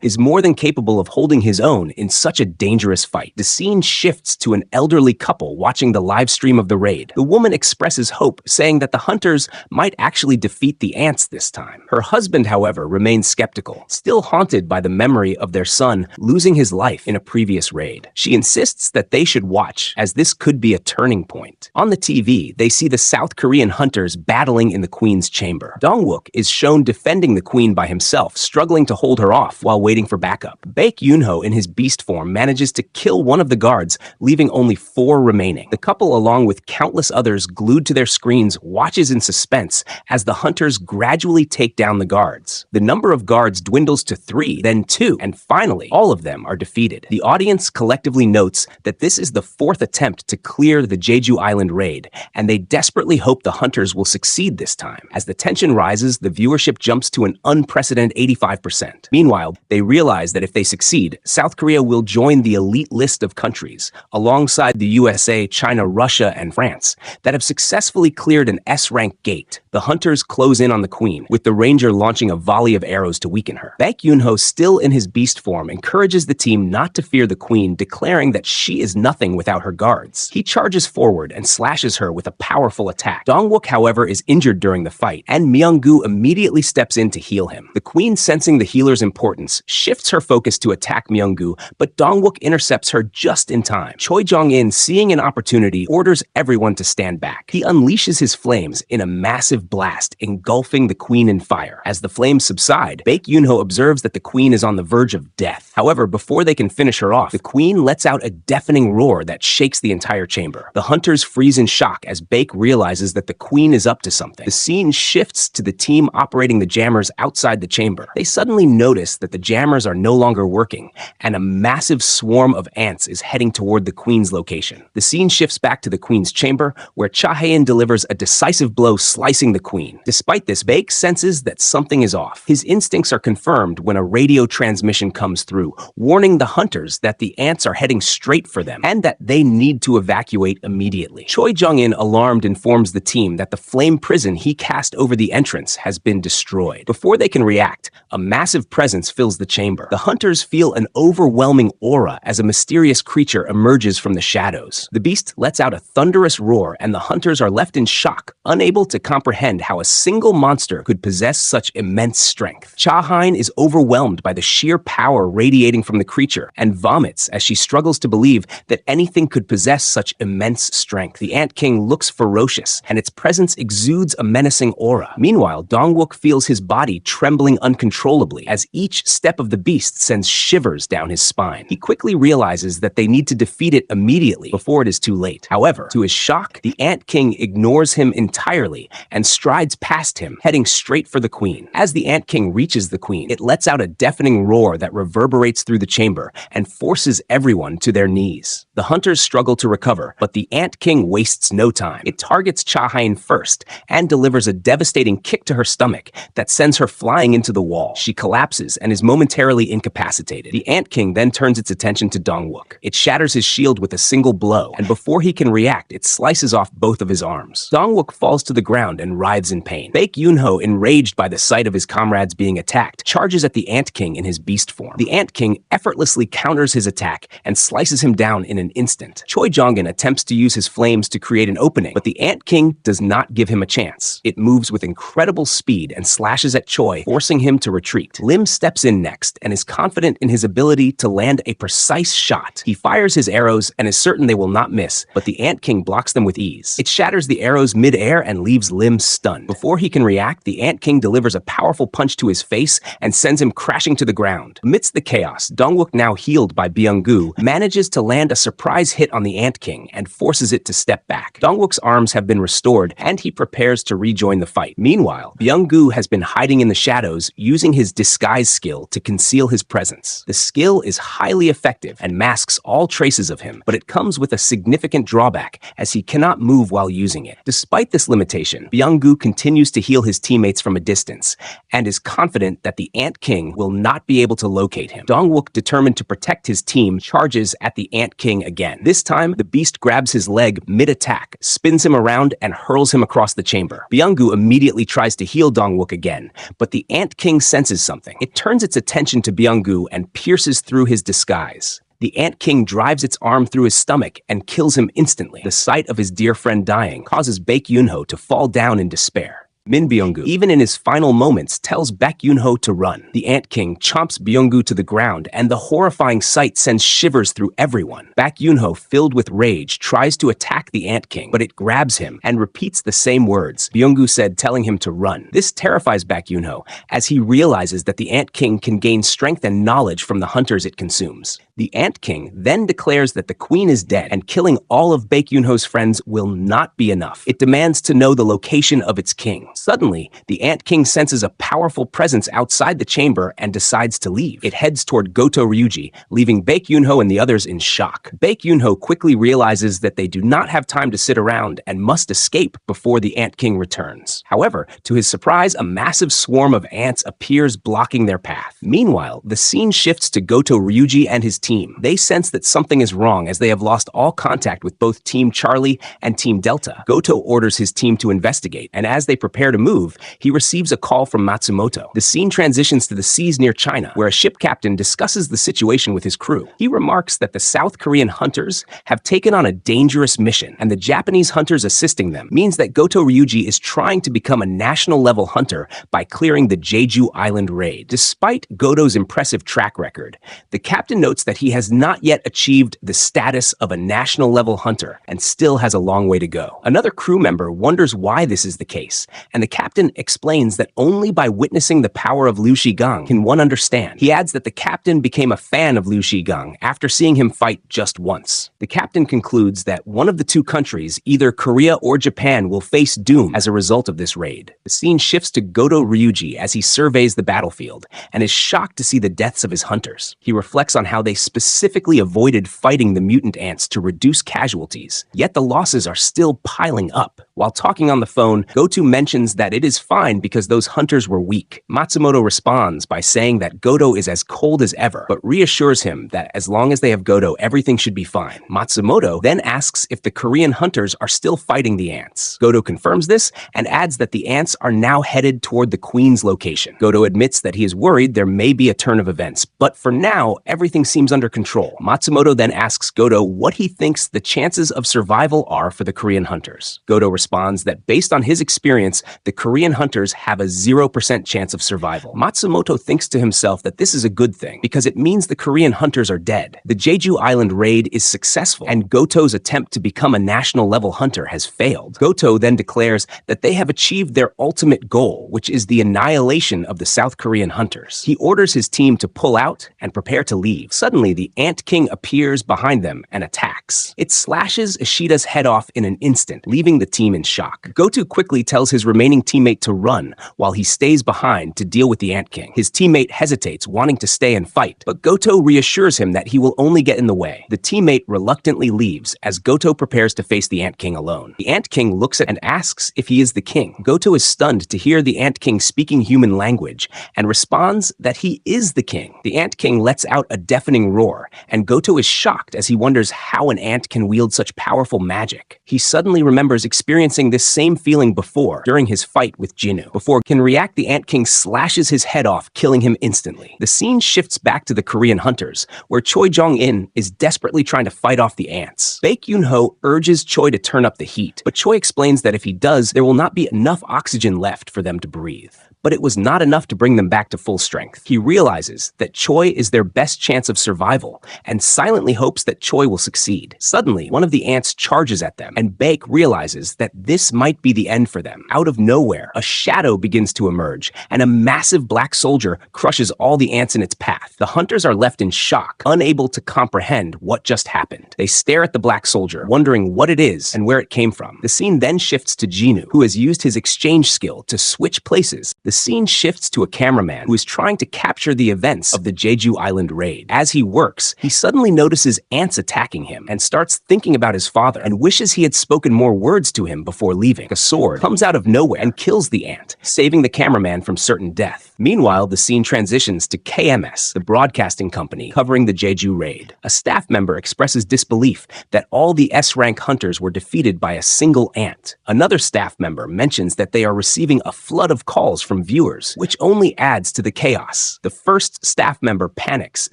is more than capable of holding his own in such a dangerous fight. The scene shifts to an elderly couple watching the live stream of the raid. The woman expresses hope, saying that the hunters might actually defeat the ants this time. Her husband, however, remains skeptical, still haunted by the memory of their son losing his life in a previous raid. She insists that they should watch, as this could be a turning point. On the TV, they see the South Korean hunters battling in the queen's chamber. Dong-wook is shown defending the queen by himself, struggling to hold her off while waiting for backup. Baek Yoon-ho, in his beast form, manages to kill one of the guards, leaving only 4 remaining. The couple, along with countless others glued to their screens, watches in suspense as the hunters gradually take down the guards. The number of guards dwindles to 3, then 2, and finally, all of them are defeated. The audience collectively notes that this is the 4th attempt to clear the Jeju Island raid, and they desperately hope the hunters will succeed this time. As the tension rises, the viewership jumps to an unprecedented 85%. Meanwhile, they realize that if they succeed, South Korea will join the elite list of countries, alongside the USA, China, Russia, and France, that have successfully cleared an S-rank gate. The hunters close in on the queen, with the ranger launching a volley of arrows to weaken her. Baek Yoon-ho, still in his beast form, encourages the team not to fear the queen, declaring that she is nothing without her guards. He charges forward and slashes her with a powerful attack. Dong-wook, however, is injured during the fight, and Myung-gu immediately steps in to heal him. The queen, sensing the healer's importance, shifts her focus to attack Myung-gu, but Dong-wook intercepts her just in time. Choi Jong-in, seeing an opportunity, orders everyone to stand back. He unleashes his flames in a massive blast, engulfing the queen in fire. As the flames subside, Baek Yoon-ho observes that the queen is on the verge of death. However, before they can finish her off, the queen lets out a deafening roar that shakes the entire chamber. The hunters freeze in shock as Baek realizes that the queen is up to something. The scene shifts to the team operating the jammers outside the chamber. They suddenly notice that the jammers are no longer working, and a massive swarm of ants is heading toward the queen's location. The scene shifts back to the queen's chamber, where Cha Hae-in delivers a decisive blow, slicing the queen. Despite this, Baek senses that something is off. His instincts are confirmed when a radio transmission comes through, warning the hunters that the ants are heading straight for them and that they need to evacuate immediately. Choi Jong-in, alarmed, informs the team that the flame prison he cast over the entrance has been destroyed. Before they can react, a massive presence fills the chamber. The hunters feel an overwhelming aura as a mysterious creature emerges from the shadows. The beast lets out a thunderous roar, and the hunters are left in shock, unable to comprehend how a single monster could possess such immense strength. Cha Hae-in is overwhelmed by the sheer power radiating from the creature and vomits as she struggles to believe that anything could possess such immense strength. The Ant King looks ferocious, and its presence exudes a menacing aura. Meanwhile, Dong-wook feels his body trembling uncontrollably as each step of the beast sends shivers down his spine. He quickly realizes that they need to defeat it immediately before it is too late. However, to his shock, the Ant King ignores him entirely and strides past him, heading straight for the queen. As the Ant King reaches the queen, it lets out a deafening roar that reverberates through the chamber and forces everyone to their knees. The hunters struggle to recover, but the Ant King wastes no time. It targets Cha Hae-in first and delivers a devastating kick to her stomach that sends her flying into the wall. She collapses and is momentarily incapacitated. The Ant King then turns its attention to Dong-wook. It shatters his shield with a single blow, and before he can react, it slices off both of his arms. Dong-wook falls to the ground and writhes in pain. Baek Yoon-ho, enraged by the sight of his comrades being attacked, charges at the Ant King in his beast form. The Ant King effortlessly counters his attack and slices him down in an instant. Choi Jong-in attempts to use his flames to create an opening, but the Ant King does not give him a chance. It moves with incredible speed and slashes at Choi, forcing him to retreat. Lim steps in next and is confident in his ability to land a precise shot. He fires his arrows and is certain they will not miss, but the Ant King blocks them with ease. It shatters the arrows mid-air and leaves Lim stunned. Before he can react, the Ant King delivers a powerful punch to his face and sends him crashing to the ground. Amidst the chaos, Dong-wook, now healed by Byung-gu, manages to land a surprise hit on the Ant King and forces it to step back. Dong-wook's arms have been restored and he prepares to rejoin the fight. Meanwhile, Byung-gu has been hiding in the shadows, using his disguise skill to conceal his presence. The skill is highly effective and masks all traces of him, but it comes with a significant drawback as he cannot move while using it. Despite this limitation, Byung-gu continues to heal his teammates from a distance and is confident that the Ant King will not be able to locate him. Dong-wook, determined to protect his team, charges at the Ant King again. This time, the beast grabs his leg mid-attack, spins him around, and hurls him across the chamber. Byung-gu immediately tries to heal Dong-wook again, but the Ant King senses something. It turns its attention to Byung-gu and pierces through his disguise. The Ant King drives its arm through his stomach and kills him instantly. The sight of his dear friend dying causes Baek Yoon-ho to fall down in despair. Min Byung-gu, even in his final moments, tells Baek Yoon-ho to run. The Ant King chomps Byung-gu to the ground, and the horrifying sight sends shivers through everyone. Baek Yoon-ho, filled with rage, tries to attack the Ant King, but it grabs him and repeats the same words Byung-gu said, telling him to run. This terrifies Baek Yoon-ho, as he realizes that the Ant King can gain strength and knowledge from the hunters it consumes. The Ant King then declares that the queen is dead, and killing all of Baek Yoon-ho's friends will not be enough. It demands to know the location of its king. Suddenly, the Ant King senses a powerful presence outside the chamber and decides to leave. It heads toward Goto Ryuji, leaving Baek Yoon-ho and the others in shock. Baek Yoon-ho quickly realizes that they do not have time to sit around and must escape before the Ant King returns. However, to his surprise, a massive swarm of ants appears, blocking their path. Meanwhile, the scene shifts to Goto Ryuji and his team. They sense that something is wrong as they have lost all contact with both Team Charlie and Team Delta. Goto orders his team to investigate, and as they prepare to move, he receives a call from Matsumoto. The scene transitions to the seas near China, where a ship captain discusses the situation with his crew. He remarks that the South Korean hunters have taken on a dangerous mission, and the Japanese hunters assisting them means that Goto Ryuji is trying to become a national-level hunter by clearing the Jeju Island raid. Despite Goto's impressive track record, the captain notes that that he has not yet achieved the status of a national-level hunter and still has a long way to go. Another crew member wonders why this is the case, and the captain explains that only by witnessing the power of Liu Shigang can one understand. He adds that the captain became a fan of Liu Shigang after seeing him fight just once. The captain concludes that one of the two countries, either Korea or Japan, will face doom as a result of this raid. The scene shifts to Goto Ryuji as he surveys the battlefield and is shocked to see the deaths of his hunters. He reflects on how they specifically avoided fighting the mutant ants to reduce casualties, yet the losses are still piling up. While talking on the phone, Goto mentions that it is fine because those hunters were weak. Matsumoto responds by saying that Goto is as cold as ever, but reassures him that as long as they have Goto, everything should be fine. Matsumoto then asks if the Korean hunters are still fighting the ants. Goto confirms this and adds that the ants are now headed toward the Queen's location. Goto admits that he is worried there may be a turn of events, but for now, everything seems under control. Matsumoto then asks Goto what he thinks the chances of survival are for the Korean hunters. Goto responds that based on his experience, the Korean hunters have a 0% chance of survival. Matsumoto thinks to himself that this is a good thing because it means the Korean hunters are dead. The Jeju Island raid is successful, and Goto's attempt to become a national-level hunter has failed. Goto then declares that they have achieved their ultimate goal, which is the annihilation of the South Korean hunters. He orders his team to pull out and prepare to leave. Suddenly, the Ant King appears behind them and attacks. It slashes Ishida's head off in an instant, leaving the team in shock. Goto quickly tells his remaining teammate to run while he stays behind to deal with the Ant King. His teammate hesitates, wanting to stay and fight, but Goto reassures him that he will only get in the way. The teammate reluctantly leaves as Goto prepares to face the Ant King alone. The Ant King looks at and asks if he is the king. Goto is stunned to hear the Ant King speaking human language and responds that he is the king. The Ant King lets out a deafening roar, and Goto is shocked as he wonders how an ant can wield such powerful magic. He suddenly remembers experiencing this same feeling before, during his fight with Jinu. Before he can react, the Ant King slashes his head off, killing him instantly. The scene shifts back to the Korean hunters, where Choi Jong-in is desperately trying to fight off the ants. Baek Yoon-ho urges Choi to turn up the heat, but Choi explains that if he does, there will not be enough oxygen left for them to breathe. But it was not enough to bring them back to full strength. He realizes that Choi is their best chance of survival and silently hopes that Choi will succeed. Suddenly, one of the ants charges at them, and Baek realizes that this might be the end for them. Out of nowhere, a shadow begins to emerge, and a massive black soldier crushes all the ants in its path. The hunters are left in shock, unable to comprehend what just happened. They stare at the black soldier, wondering what it is and where it came from. The scene then shifts to Jinu, who has used his exchange skill to switch places. The scene shifts to a cameraman who is trying to capture the events of the Jeju Island raid. As he works, he suddenly notices ants attacking him and starts thinking about his father and wishes he had spoken more words to him before leaving. A sword comes out of nowhere and kills the ant, saving the cameraman from certain death. Meanwhile, the scene transitions to KMS, the broadcasting company covering the Jeju raid. A staff member expresses disbelief that all the S-rank hunters were defeated by a single ant. Another staff member mentions that they are receiving a flood of calls from viewers, which only adds to the chaos. The first staff member panics,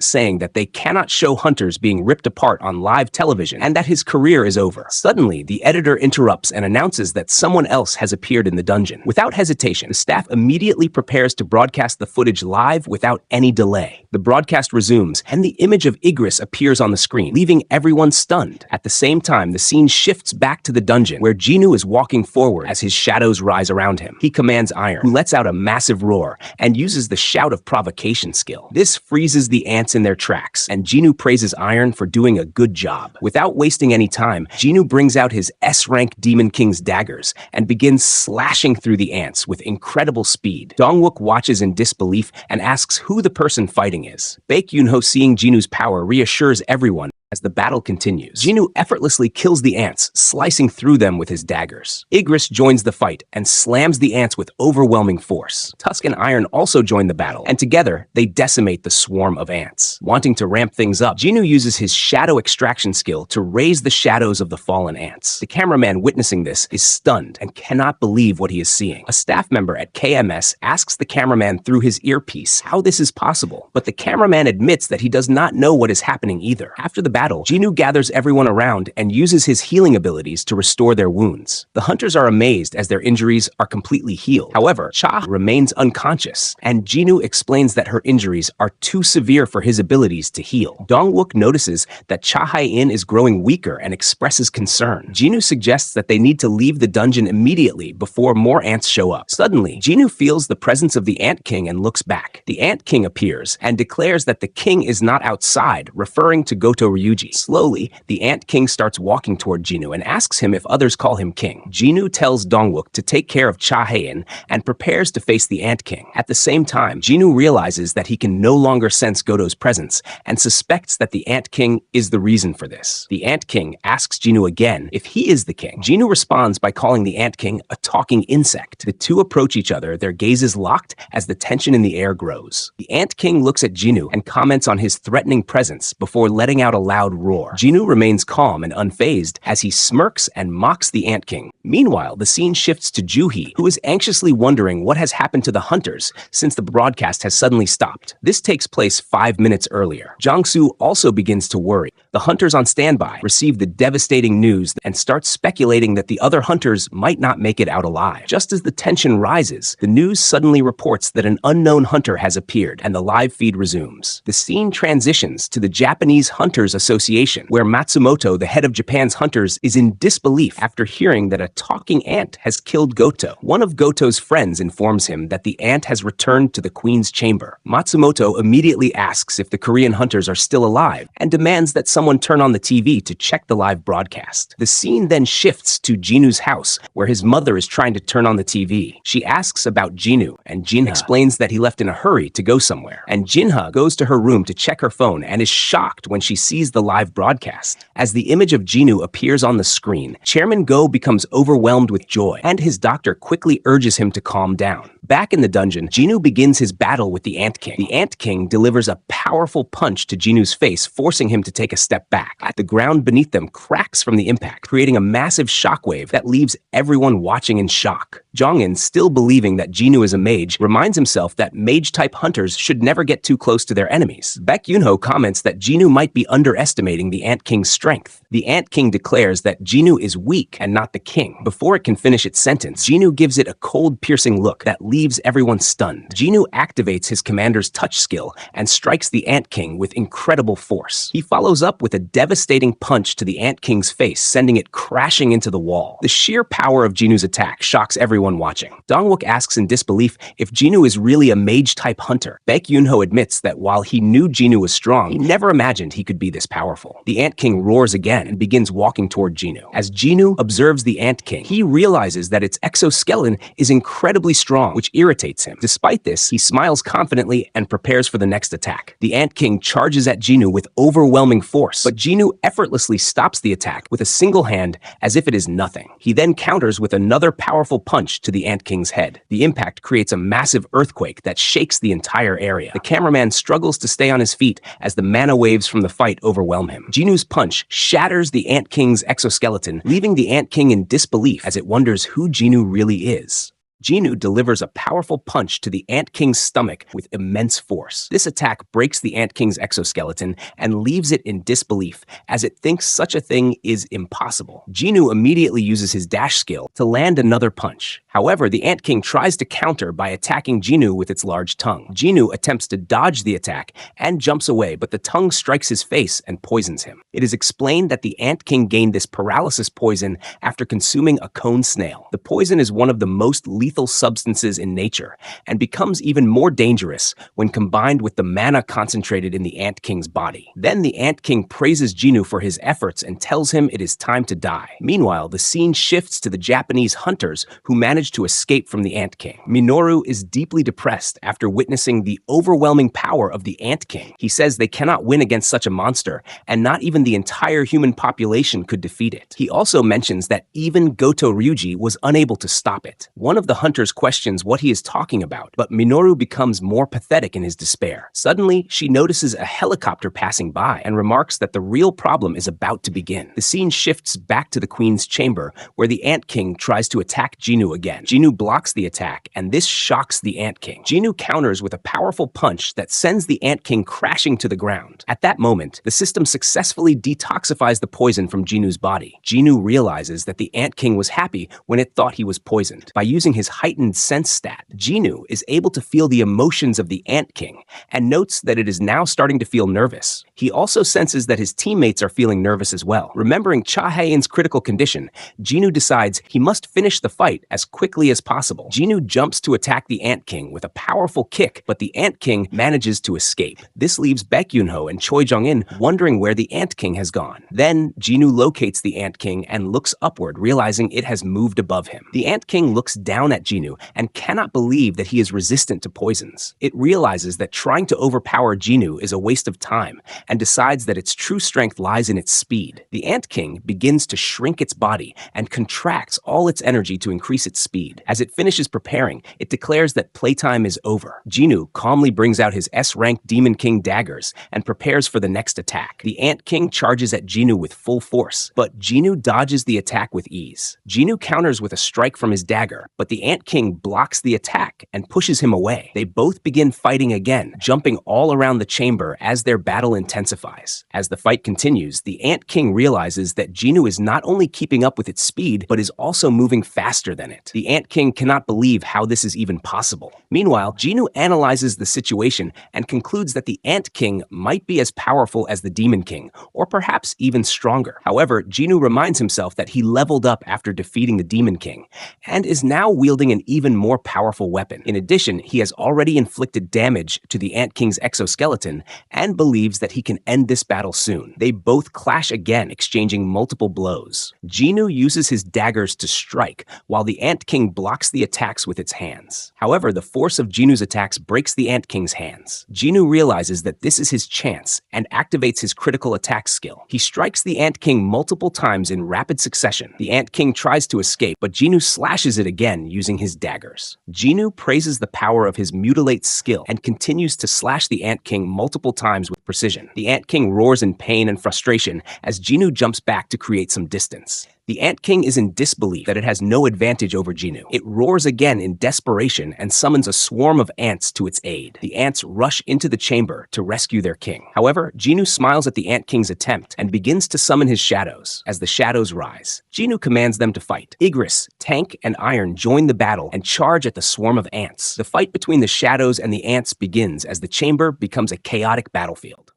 saying that they cannot show hunters being ripped apart on live television and that his career is over. Suddenly, the editor interrupts and announces that someone else has appeared in the dungeon. Without hesitation, the staff immediately prepares to broadcast the footage live without any delay. The broadcast resumes, and the image of Igris appears on the screen, leaving everyone stunned. At the same time, the scene shifts back to the dungeon, where Jinu is walking forward as his shadows rise around him. He commands Iron, who lets out a massive roar and uses the shout of provocation skill. This freezes the ants in their tracks, and Jinu praises Iron for doing a good job. Without wasting any time, Jinu brings out his S-rank Demon King's daggers and begins slashing through the ants with incredible speed. Dongwook watches in disbelief and asks who the person fighting is. Baek Yoon-ho, seeing Jinu's power, reassures everyone as the battle continues. Jinu effortlessly kills the ants, slicing through them with his daggers. Igris joins the fight and slams the ants with overwhelming force. Tusk and Iron also join the battle, and together they decimate the swarm of ants. Wanting to ramp things up, Jinu uses his shadow extraction skill to raise the shadows of the fallen ants. The cameraman witnessing this is stunned and cannot believe what he is seeing. A staff member at KMS asks the cameraman through his earpiece how this is possible, but the cameraman admits that he does not know what is happening either. After the battle, Jinu gathers everyone around and uses his healing abilities to restore their wounds. The hunters are amazed as their injuries are completely healed. However, Cha remains unconscious, and Jinu explains that her injuries are too severe for his abilities to heal. Dongwook notices that Cha Hae-in is growing weaker and expresses concern. Jinu suggests that they need to leave the dungeon immediately before more ants show up. Suddenly, Jinu feels the presence of the Ant King and looks back. The Ant King appears and declares that the king is not outside, referring to Goto Ryuji. Slowly, the Ant King starts walking toward Jinu and asks him if others call him king. Jinu tells Dongwook to take care of Cha Hae-in and prepares to face the Ant King. At the same time, Jinu realizes that he can no longer sense Goto's presence and suspects that the Ant King is the reason for this. The Ant King asks Jinu again if he is the king. Jinu responds by calling the Ant King a talking insect. The two approach each other, their gazes locked as the tension in the air grows. The Ant King looks at Jinu and comments on his threatening presence before letting out a loud roar. Jinu remains calm and unfazed as he smirks and mocks the Ant King. Meanwhile, the scene shifts to Juhi, who is anxiously wondering what has happened to the hunters since the broadcast has suddenly stopped. This takes place 5 minutes earlier. Jiangsu also begins to worry. The hunters on standby receive the devastating news and start speculating that the other hunters might not make it out alive. Just as the tension rises, the news suddenly reports that an unknown hunter has appeared and the live feed resumes. The scene transitions to the Japanese Hunters Association, where Matsumoto, the head of Japan's hunters, is in disbelief after hearing that a talking ant has killed Goto. One of Goto's friends informs him that the ant has returned to the queen's chamber. Matsumoto immediately asks if the Korean hunters are still alive and demands that someone turn on the TV to check the live broadcast. The scene then shifts to Jinu's house, where his mother is trying to turn on the TV. She asks about Jinu, and Jinha explains that he left in a hurry to go somewhere. And Jinha goes to her room to check her phone and is shocked when she sees the live broadcast. As the image of Jinu appears on the screen, Chairman Go becomes overwhelmed with joy, and his doctor quickly urges him to calm down. Back in the dungeon, Jinu begins his battle with the Ant King. The Ant King delivers a powerful punch to Jinu's face, forcing him to take a step back. The ground beneath them cracks from the impact, creating a massive shockwave that leaves everyone watching in shock. Jongin, still believing that Jinu is a mage, reminds himself that mage-type hunters should never get too close to their enemies. Baek Yunho comments that Jinu might be underestimating the Ant King's strength. The Ant King declares that Jinu is weak and not the king. Before it can finish its sentence, Jinu gives it a cold, piercing look that leaves everyone stunned. Jinu activates his commander's touch skill and strikes the Ant King with incredible force. He follows up with a devastating punch to the Ant King's face, sending it crashing into the wall. The sheer power of Jinu's attack shocks everyone watching. Dongwook asks in disbelief if Jinu is really a mage-type hunter. Baek Yunho admits that while he knew Jinu was strong, he never imagined he could be this powerful. The Ant King roars again and begins walking toward Jinu. As Jinu observes the Ant King, he realizes that its exoskeleton is incredibly strong, which irritates him. Despite this, he smiles confidently and prepares for the next attack. The Ant King charges at Jinu with overwhelming force, but Jinu effortlessly stops the attack with a single hand as if it is nothing. He then counters with another powerful punch to the Ant King's head. The impact creates a massive earthquake that shakes the entire area. The cameraman struggles to stay on his feet as the mana waves from the fight overwhelm him. Jinu's punch shatters the Ant King's exoskeleton, leaving the Ant King in disbelief as it wonders who Jinu really is. Jinu delivers a powerful punch to the Ant King's stomach with immense force. This attack breaks the Ant King's exoskeleton and leaves it in disbelief, as it thinks such a thing is impossible. Jinu immediately uses his dash skill to land another punch. However, the Ant King tries to counter by attacking Jinu with its large tongue. Jinu attempts to dodge the attack and jumps away, but the tongue strikes his face and poisons him. It is explained that the Ant King gained this paralysis poison after consuming a cone snail. The poison is one of the most lethal substances in nature and becomes even more dangerous when combined with the mana concentrated in the Ant King's body. Then the Ant King praises Jinu for his efforts and tells him it is time to die. Meanwhile, the scene shifts to the Japanese hunters who manage to escape from the Ant King. Minoru is deeply depressed after witnessing the overwhelming power of the Ant King. He says they cannot win against such a monster, and not even the entire human population could defeat it. He also mentions that even Goto Ryuji was unable to stop it. One of the hunters questions what he is talking about, but Minoru becomes more pathetic in his despair. Suddenly, she notices a helicopter passing by and remarks that the real problem is about to begin. The scene shifts back to the Queen's chamber, where the Ant King tries to attack Jinu again. again. Jinu blocks the attack, and this shocks the Ant King. Jinu counters with a powerful punch that sends the Ant King crashing to the ground. At that moment, the system successfully detoxifies the poison from Jinu's body. Jinu realizes that the Ant King was happy when it thought he was poisoned. By using his heightened sense stat, Jinu is able to feel the emotions of the Ant King and notes that it is now starting to feel nervous. He also senses that his teammates are feeling nervous as well. Remembering Cha Hae-in's critical condition, Jinu decides he must finish the fight as quickly as possible. Jinu jumps to attack the Ant King with a powerful kick, but the Ant King manages to escape. This leaves Baek Yoon-ho and Choi Jong-in wondering where the Ant King has gone. Then, Jinu locates the Ant King and looks upward, realizing it has moved above him. The Ant King looks down at Jinu and cannot believe that he is resistant to poisons. It realizes that trying to overpower Jinu is a waste of time and decides that its true strength lies in its speed. The Ant King begins to shrink its body and contracts all its energy to increase its speed. As it finishes preparing, it declares that playtime is over. Jinu calmly brings out his S-rank Demon King daggers and prepares for the next attack. The Ant King charges at Jinu with full force, but Jinu dodges the attack with ease. Jinu counters with a strike from his dagger, but the Ant King blocks the attack and pushes him away. They both begin fighting again, jumping all around the chamber as their battle intensifies. As the fight continues, the Ant King realizes that Jinu is not only keeping up with its speed, but is also moving faster than it. The Ant King cannot believe how this is even possible. Meanwhile, Jinu analyzes the situation and concludes that the Ant King might be as powerful as the Demon King, or perhaps even stronger. However, Jinu reminds himself that he leveled up after defeating the Demon King, and is now wielding an even more powerful weapon. In addition, he has already inflicted damage to the Ant King's exoskeleton and believes that he can end this battle soon. They both clash again, exchanging multiple blows. Jinu uses his daggers to strike, while the Ant King blocks the attacks with its hands. However, the force of Jinu's attacks breaks the Ant King's hands. Jinu realizes that this is his chance and activates his critical attack skill. He strikes the Ant King multiple times in rapid succession. The Ant King tries to escape, but Jinu slashes it again using his daggers. Jinu praises the power of his mutilate skill and continues to slash the Ant King multiple times with precision. The Ant King roars in pain and frustration as Jinu jumps back to create some distance. The Ant King is in disbelief that it has no advantage over Jinu. It roars again in desperation and summons a swarm of ants to its aid. The ants rush into the chamber to rescue their king. However, Jinu smiles at the Ant King's attempt and begins to summon his shadows. As the shadows rise, Jinu commands them to fight. Igris, Tank, and Iron join the battle and charge at the swarm of ants. The fight between the shadows and the ants begins as the chamber becomes a chaotic battlefield.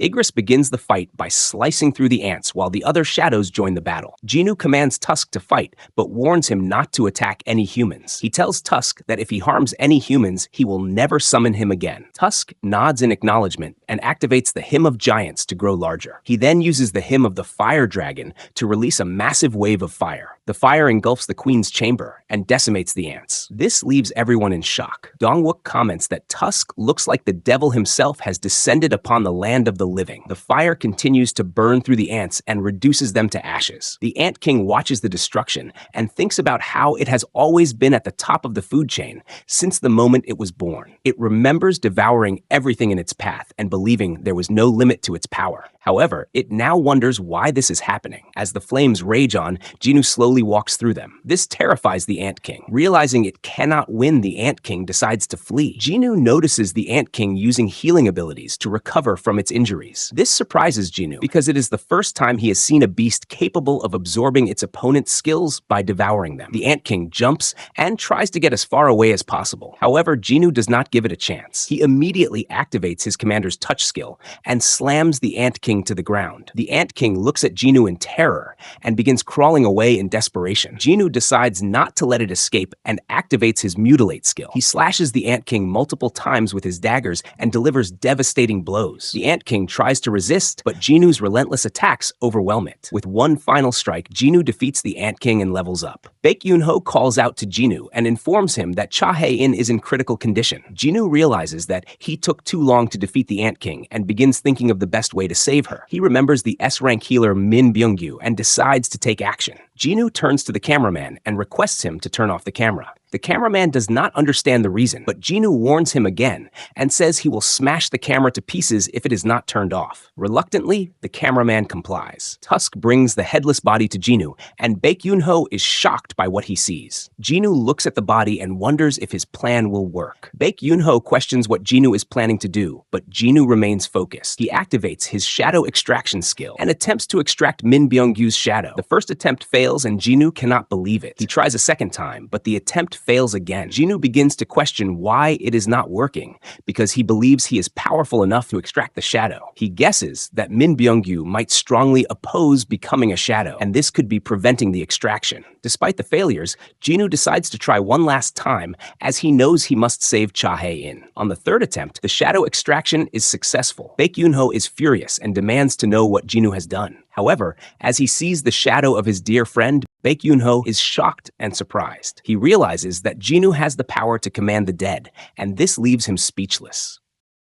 Igris begins the fight by slicing through the ants while the other shadows join the battle. Jinu commands Tusk to fight, but warns him not to attack any humans. He tells Tusk that if he harms any humans, he will never summon him again. Tusk nods in acknowledgement and activates the Hymn of Giants to grow larger. He then uses the Hymn of the Fire Dragon to release a massive wave of fire. The fire engulfs the queen's chamber and decimates the ants. This leaves everyone in shock. Dongwook comments that Tusk looks like the devil himself has descended upon the land of the living. The fire continues to burn through the ants and reduces them to ashes. The Ant King watches the destruction and thinks about how it has always been at the top of the food chain since the moment it was born. It remembers devouring everything in its path and believing there was no limit to its power. However, it now wonders why this is happening. As the flames rage on, Jinu slowly walks through them. This terrifies the Ant King. Realizing it cannot win, the Ant King decides to flee. Jinu notices the Ant King using healing abilities to recover from its injuries. This surprises Jinu because it is the first time he has seen a beast capable of absorbing its opponent's skills by devouring them. The Ant King jumps and tries to get as far away as possible. However, Jinu does not give it a chance. He immediately activates his commander's touch skill and slams the Ant King to the ground. The Ant King looks at Jinu in terror and begins crawling away in desperation. Jinu decides not to let it escape and activates his mutilate skill. He slashes the Ant King multiple times with his daggers and delivers devastating blows. The Ant King tries to resist, but Jinu's relentless attacks overwhelm it. With one final strike, Jinu defeats the Ant King and levels up. Baek Yoon-ho calls out to Jinu and informs him that Cha Hae-in is in critical condition. Jinu realizes that he took too long to defeat the Ant King and begins thinking of the best way to save her. He remembers the S-rank healer Min Byung-gyu and decides to take action. Jinu turns to the cameraman and requests him to turn off the camera. The cameraman does not understand the reason, but Jinu warns him again and says he will smash the camera to pieces if it is not turned off. Reluctantly, the cameraman complies. Tusk brings the headless body to Jinu, and Baek Yoon-ho is shocked by what he sees. Jinu looks at the body and wonders if his plan will work. Baek Yoon-ho questions what Jinu is planning to do, but Jinu remains focused. He activates his shadow extraction skill and attempts to extract Min Byung-gyu's shadow. The first attempt fails and Jinu cannot believe it. He tries a second time, but the attempt fails again. Jinu begins to question why it is not working, because he believes he is powerful enough to extract the shadow. He guesses that Min Byung-gyu might strongly oppose becoming a shadow, and this could be preventing the extraction. Despite the failures, Jinu decides to try one last time, as he knows he must save Cha Hae-in. On the third attempt, the shadow extraction is successful. Baek Yoon-ho is furious and demands to know what Jinu has done. However, as he sees the shadow of his dear friend, Baek Yoon-ho is shocked and surprised. He realizes that Jinu has the power to command the dead, and this leaves him speechless.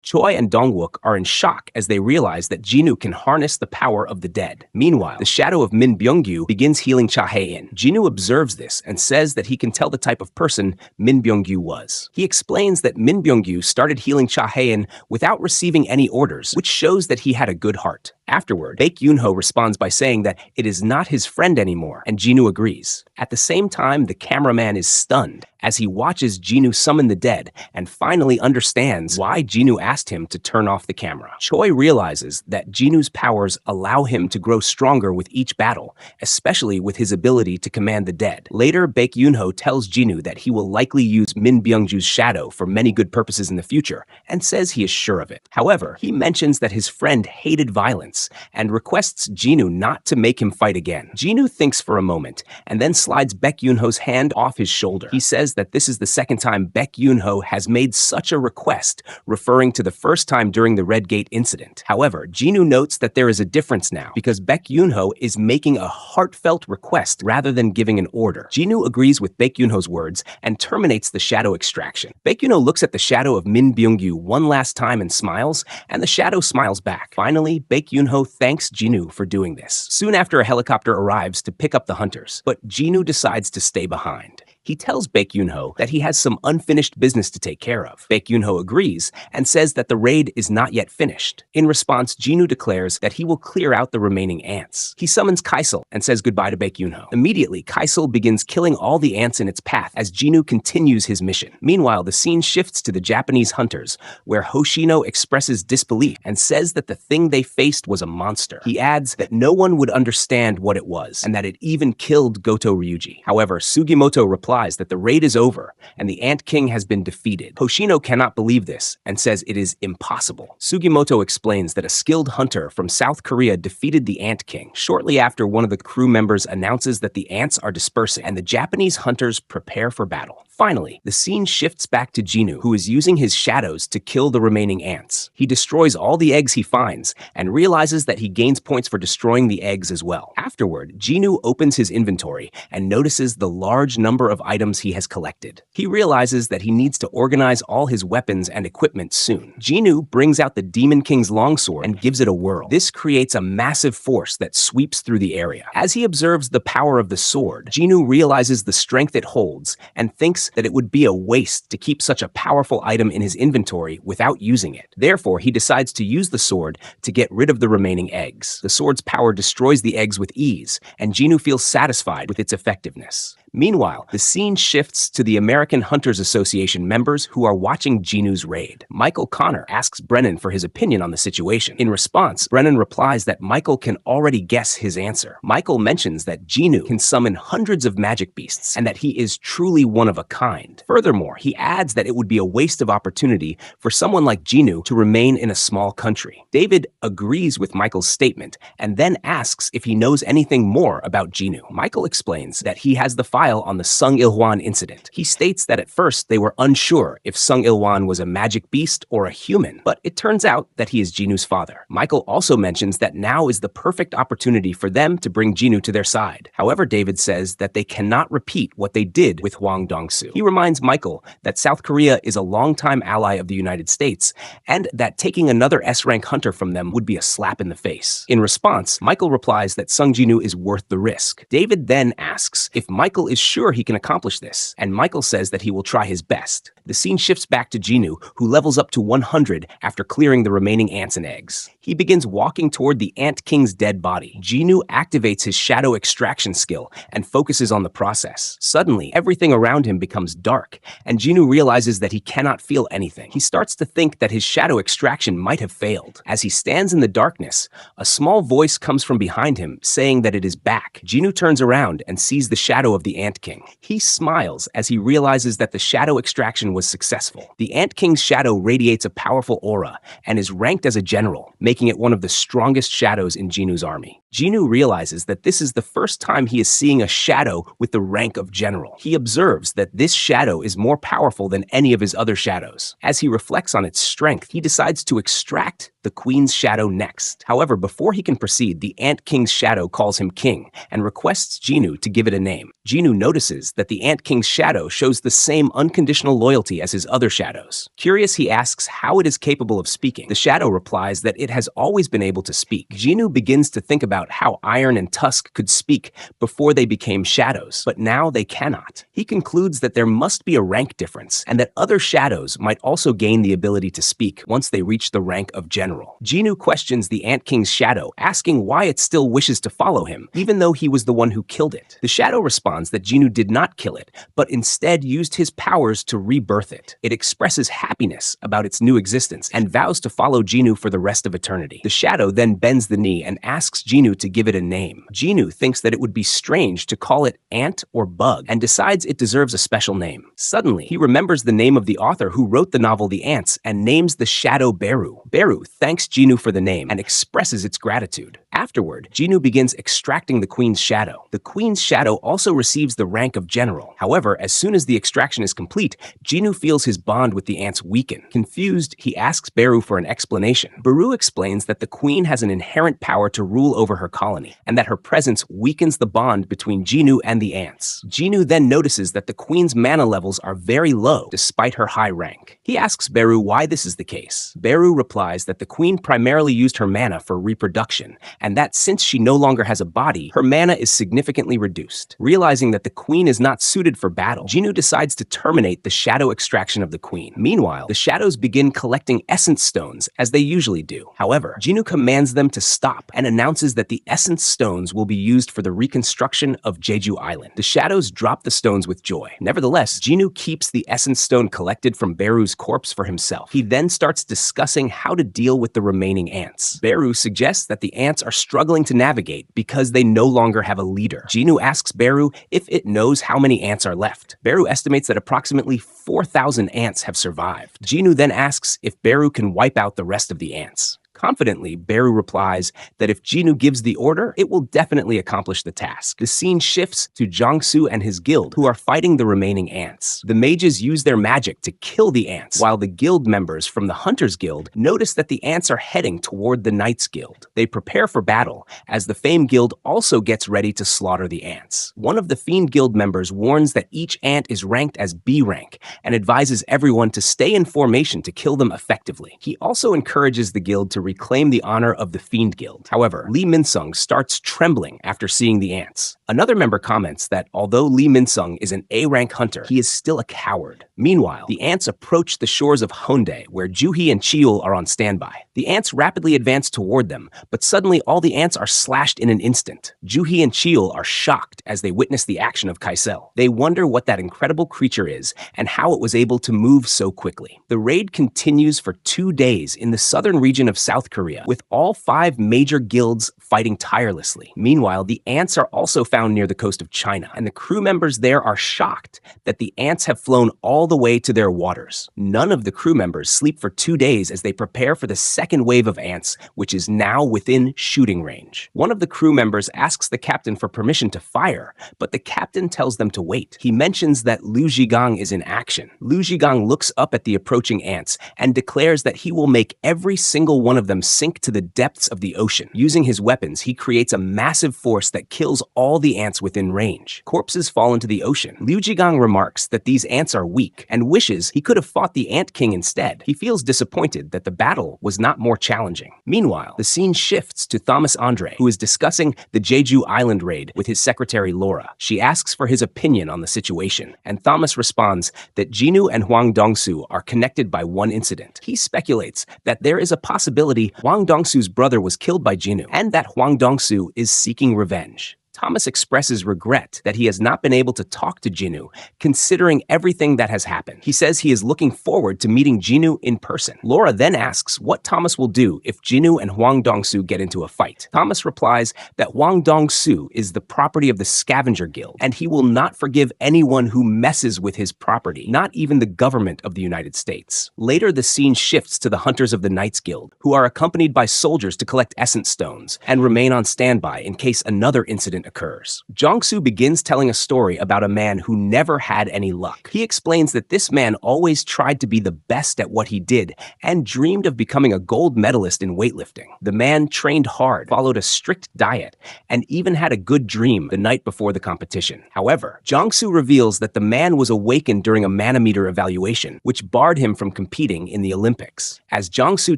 Choi and Dongwook are in shock as they realize that Jinu can harness the power of the dead. Meanwhile, the shadow of Min Byung-gyu begins healing Cha Hae-in. Jinu observes this and says that he can tell the type of person Min Byung-gyu was. He explains that Min Byung-gyu started healing Cha Hae-in without receiving any orders, which shows that he had a good heart. Afterward, Baek Yoon-ho responds by saying that it is not his friend anymore, and Jinu agrees. At the same time, the cameraman is stunned as he watches Jinu summon the dead and finally understands why Jinu asked him to turn off the camera. Choi realizes that Jinu's powers allow him to grow stronger with each battle, especially with his ability to command the dead. Later, Baek Yoon-ho tells Jinu that he will likely use Min Byung-gyu's shadow for many good purposes in the future, and says he is sure of it. However, he mentions that his friend hated violence and requests Jinu not to make him fight again. Jinu thinks for a moment and then slides Baek Yoon-ho's hand off his shoulder. He says that this is the second time Baek Yoon-ho has made such a request, referring to the first time during the Red Gate incident. However, Jinu notes that there is a difference now because Baek Yoon-ho is making a heartfelt request rather than giving an order. Jinu agrees with Baek Yoon-ho's words and terminates the shadow extraction. Baek Yoon-ho looks at the shadow of Min Byung-gyu one last time and smiles, and the shadow smiles back. Finally, Baek Yoon-ho thanks Jinu for doing this. Soon after, a helicopter arrives to pick up the hunters, but Jinu decides to stay behind. He tells Baek Yoon-ho that he has some unfinished business to take care of. Baek Yoon-ho agrees and says that the raid is not yet finished. In response, Jinu declares that he will clear out the remaining ants. He summons Kaisel and says goodbye to Baek Yoon-ho. Immediately, Kaisel begins killing all the ants in its path as Jinu continues his mission. Meanwhile, the scene shifts to the Japanese hunters, where Hoshino expresses disbelief and says that the thing they faced was a monster. He adds that no one would understand what it was, and that it even killed Goto Ryuji. However, Sugimoto replies that the raid is over and the Ant King has been defeated. Hoshino cannot believe this and says it is impossible. Sugimoto explains that a skilled hunter from South Korea defeated the Ant King. Shortly after, one of the crew members announces that the ants are dispersing and the Japanese hunters prepare for battle. Finally, the scene shifts back to Jinu, who is using his shadows to kill the remaining ants. He destroys all the eggs he finds and realizes that he gains points for destroying the eggs as well. Afterward, Jinu opens his inventory and notices the large number of items he has collected. He realizes that he needs to organize all his weapons and equipment soon. Jinu brings out the Demon King's longsword and gives it a whirl. This creates a massive force that sweeps through the area. As he observes the power of the sword, Jinu realizes the strength it holds and thinks that it would be a waste to keep such a powerful item in his inventory without using it. Therefore, he decides to use the sword to get rid of the remaining eggs. The sword's power destroys the eggs with ease, and Jinu feels satisfied with its effectiveness. Meanwhile, the scene shifts to the American Hunters Association members who are watching Jinu's raid. Michael Connor asks Brennan for his opinion on the situation. In response, Brennan replies that Michael can already guess his answer. Michael mentions that Jinu can summon hundreds of magic beasts and that he is truly one of a kind. Furthermore, he adds that it would be a waste of opportunity for someone like Jinu to remain in a small country. David agrees with Michael's statement and then asks if he knows anything more about Jinu. Michael explains that he has the file on the Sung Il-hwan incident. He states that at first they were unsure if Sung Il-hwan was a magic beast or a human, but it turns out that he is Jinu's father. Michael also mentions that now is the perfect opportunity for them to bring Jinu to their side. However, David says that they cannot repeat what they did with Hwang Dong-soo. He reminds Michael that South Korea is a longtime ally of the United States and that taking another S-rank hunter from them would be a slap in the face. In response, Michael replies that Sung Jinu is worth the risk. David then asks if Michael is sure he can accomplish this, and Michael says that he will try his best. The scene shifts back to Jinu, who levels up to 100 after clearing the remaining ants and eggs. He begins walking toward the Ant King's dead body. Jinu activates his shadow extraction skill and focuses on the process. Suddenly, everything around him becomes dark, and Jinu realizes that he cannot feel anything. He starts to think that his shadow extraction might have failed. As he stands in the darkness, a small voice comes from behind him, saying that it is back. Jinu turns around and sees the shadow of the Ant King. He smiles as he realizes that the shadow extraction was successful. The Ant King's shadow radiates a powerful aura and is ranked as a general, making it one of the strongest shadows in Jinu's army. Jinu realizes that this is the first time he is seeing a shadow with the rank of general. He observes that this shadow is more powerful than any of his other shadows. As he reflects on its strength, he decides to extract the Queen's shadow next. However, before he can proceed, the Ant King's shadow calls him king and requests Jinu to give it a name. Jinu notices that the Ant King's shadow shows the same unconditional loyalty as his other shadows. Curious, he asks how it is capable of speaking. The shadow replies that it has always been able to speak. Jinu begins to think about how Iron and Tusk could speak before they became shadows, but now they cannot. He concludes that there must be a rank difference and that other shadows might also gain the ability to speak once they reach the rank of general. Jinu questions the Ant King's shadow, asking why it still wishes to follow him, even though he was the one who killed it. The shadow responds that Jinu did not kill it, but instead used his powers to rebirth it. It expresses happiness about its new existence and vows to follow Jinu for the rest of eternity. The shadow then bends the knee and asks Jinu to give it a name. Jinu thinks that it would be strange to call it ant or bug and decides it deserves a special name. Suddenly, he remembers the name of the author who wrote the novel The Ants and names the shadow Beru. Beru thanks Jinu for the name and expresses its gratitude. Afterward, Jinu begins extracting the Queen's shadow. The Queen's shadow also receives the rank of general. However, as soon as the extraction is complete, Jinu feels his bond with the ants weaken. Confused, he asks Beru for an explanation. Beru explains that the Queen has an inherent power to rule over her colony, and that her presence weakens the bond between Jinu and the ants. Jinu then notices that the Queen's mana levels are very low despite her high rank. He asks Beru why this is the case. Beru replies that the Queen primarily used her mana for reproduction, and that since she no longer has a body, her mana is significantly reduced. Realizing that the Queen is not suited for battle, Jinu decides to terminate the shadow extraction of the Queen. Meanwhile, the shadows begin collecting essence stones as they usually do. However, Jinu commands them to stop and announces that the essence stones will be used for the reconstruction of Jeju Island. The shadows drop the stones with joy. Nevertheless, Jinu keeps the essence stone collected from Beru's corpse for himself. He then starts discussing how to deal with the remaining ants. Beru suggests that the ants are struggling to navigate because they no longer have a leader. Jinu asks Beru if it knows how many ants are left. Beru estimates that approximately 4,000 ants have survived. Jinu then asks if Beru can wipe out the rest of the ants. Confidently, Beru replies that if Jinu gives the order, it will definitely accomplish the task. The scene shifts to Jong-soo and his guild, who are fighting the remaining ants. The mages use their magic to kill the ants, while the guild members from the Hunters Guild notice that the ants are heading toward the Knights Guild. They prepare for battle, as the Fame Guild also gets ready to slaughter the ants. One of the Fiend Guild members warns that each ant is ranked as B rank, and advises everyone to stay in formation to kill them effectively. He also encourages the guild to reclaim the honor of the Fiend Guild. However, Lee Min-sung starts trembling after seeing the ants. Another member comments that although Lee Min-sung is an A-rank hunter, he is still a coward. Meanwhile, the ants approach the shores of Hondae, where Juhee and Cheol are on standby. The ants rapidly advance toward them, but suddenly all the ants are slashed in an instant. Juhee and Cheol are shocked as they witness the action of Kaisel. They wonder what that incredible creature is and how it was able to move so quickly. The raid continues for 2 days in the southern region of South South Korea, with all 5 major guilds fighting tirelessly. Meanwhile, the ants are also found near the coast of China, and the crew members there are shocked that the ants have flown all the way to their waters. None of the crew members sleep for 2 days as they prepare for the second wave of ants, which is now within shooting range. One of the crew members asks the captain for permission to fire, but the captain tells them to wait. He mentions that Liu Zhigang is in action. Liu Zhigang looks up at the approaching ants and declares that he will make every single one of them sink to the depths of the ocean. Using his weapons, he creates a massive force that kills all the ants within range. Corpses fall into the ocean. Liu Zhigang remarks that these ants are weak and wishes he could have fought the Ant King instead. He feels disappointed that the battle was not more challenging. Meanwhile, the scene shifts to Thomas Andre, who is discussing the Jeju Island raid with his secretary Laura. She asks for his opinion on the situation, and Thomas responds that Jinu and Hwang Dongsu are connected by one incident. He speculates that there is a possibility Hwang Dongsu's brother was killed by Jinu, and that Hwang Dongsu is seeking revenge. Thomas expresses regret that he has not been able to talk to Jinu, considering everything that has happened. He says he is looking forward to meeting Jinu in person. Laura then asks what Thomas will do if Jinu and Hwang Dongsu get into a fight. Thomas replies that Hwang Dongsu is the property of the Scavenger Guild, and he will not forgive anyone who messes with his property, not even the government of the United States. Later, the scene shifts to the Hunters of the Knights Guild, who are accompanied by soldiers to collect essence stones and remain on standby in case another incident occurs. Jong-soo begins telling a story about a man who never had any luck. He explains that this man always tried to be the best at what he did and dreamed of becoming a gold medalist in weightlifting. The man trained hard, followed a strict diet, and even had a good dream the night before the competition. However, Jong-soo reveals that the man was awakened during a manometer evaluation, which barred him from competing in the Olympics. As Jong-soo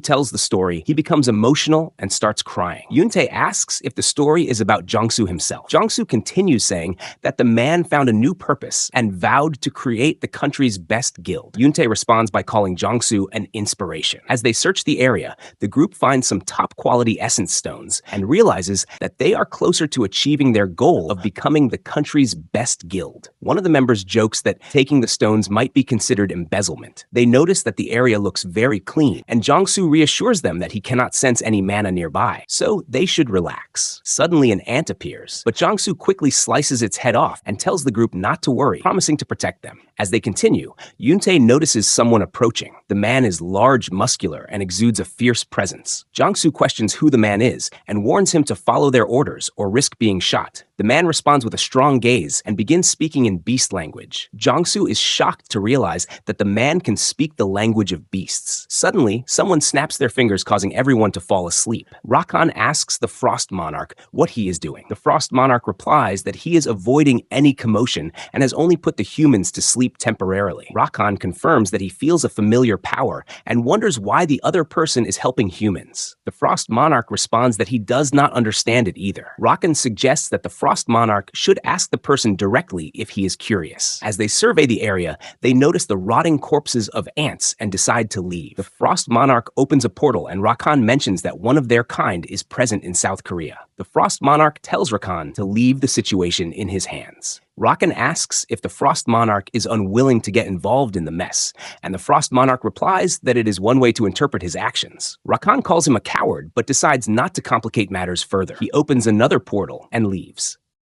tells the story, he becomes emotional and starts crying. Yoon-tae asks if the story is about Jong-soo himself. Jong-soo continues saying that the man found a new purpose and vowed to create the country's best guild. Yoon-tae responds by calling Jong-soo an inspiration. As they search the area, the group finds some top-quality essence stones and realizes that they are closer to achieving their goal of becoming the country's best guild. One of the members jokes that taking the stones might be considered embezzlement. They notice that the area looks very clean, and Jong-soo reassures them that he cannot sense any mana nearby, so they should relax. Suddenly, an ant appears, but Jong-soo quickly slices its head off and tells the group not to worry, promising to protect them. As they continue, Yoon-tae notices someone approaching. The man is large, muscular, and exudes a fierce presence. Jong-soo questions who the man is and warns him to follow their orders or risk being shot. The man responds with a strong gaze and begins speaking in beast language. Jong-soo is shocked to realize that the man can speak the language of beasts. Suddenly, someone snaps their fingers, causing everyone to fall asleep. Rakan asks the Frost Monarch what he is doing. The Frost Monarch replies that he is avoiding any commotion and has only put the humans to sleep temporarily. Rakan confirms that he feels a familiar power and wonders why the other person is helping humans. The Frost Monarch responds that he does not understand it either. Rakan suggests that the Frost Monarch should ask the person directly if he is curious. As they survey the area, they notice the rotting corpses of ants and decide to leave. The Frost Monarch opens a portal, and Rakan mentions that one of their kind is present in South Korea. The Frost Monarch tells Rakan to leave the situation in his hands. Rakan asks if the Frost Monarch is unwilling to get involved in the mess, and the Frost Monarch replies that it is one way to interpret his actions. Rakan calls him a coward, but decides not to complicate matters further. He opens another portal and leaves.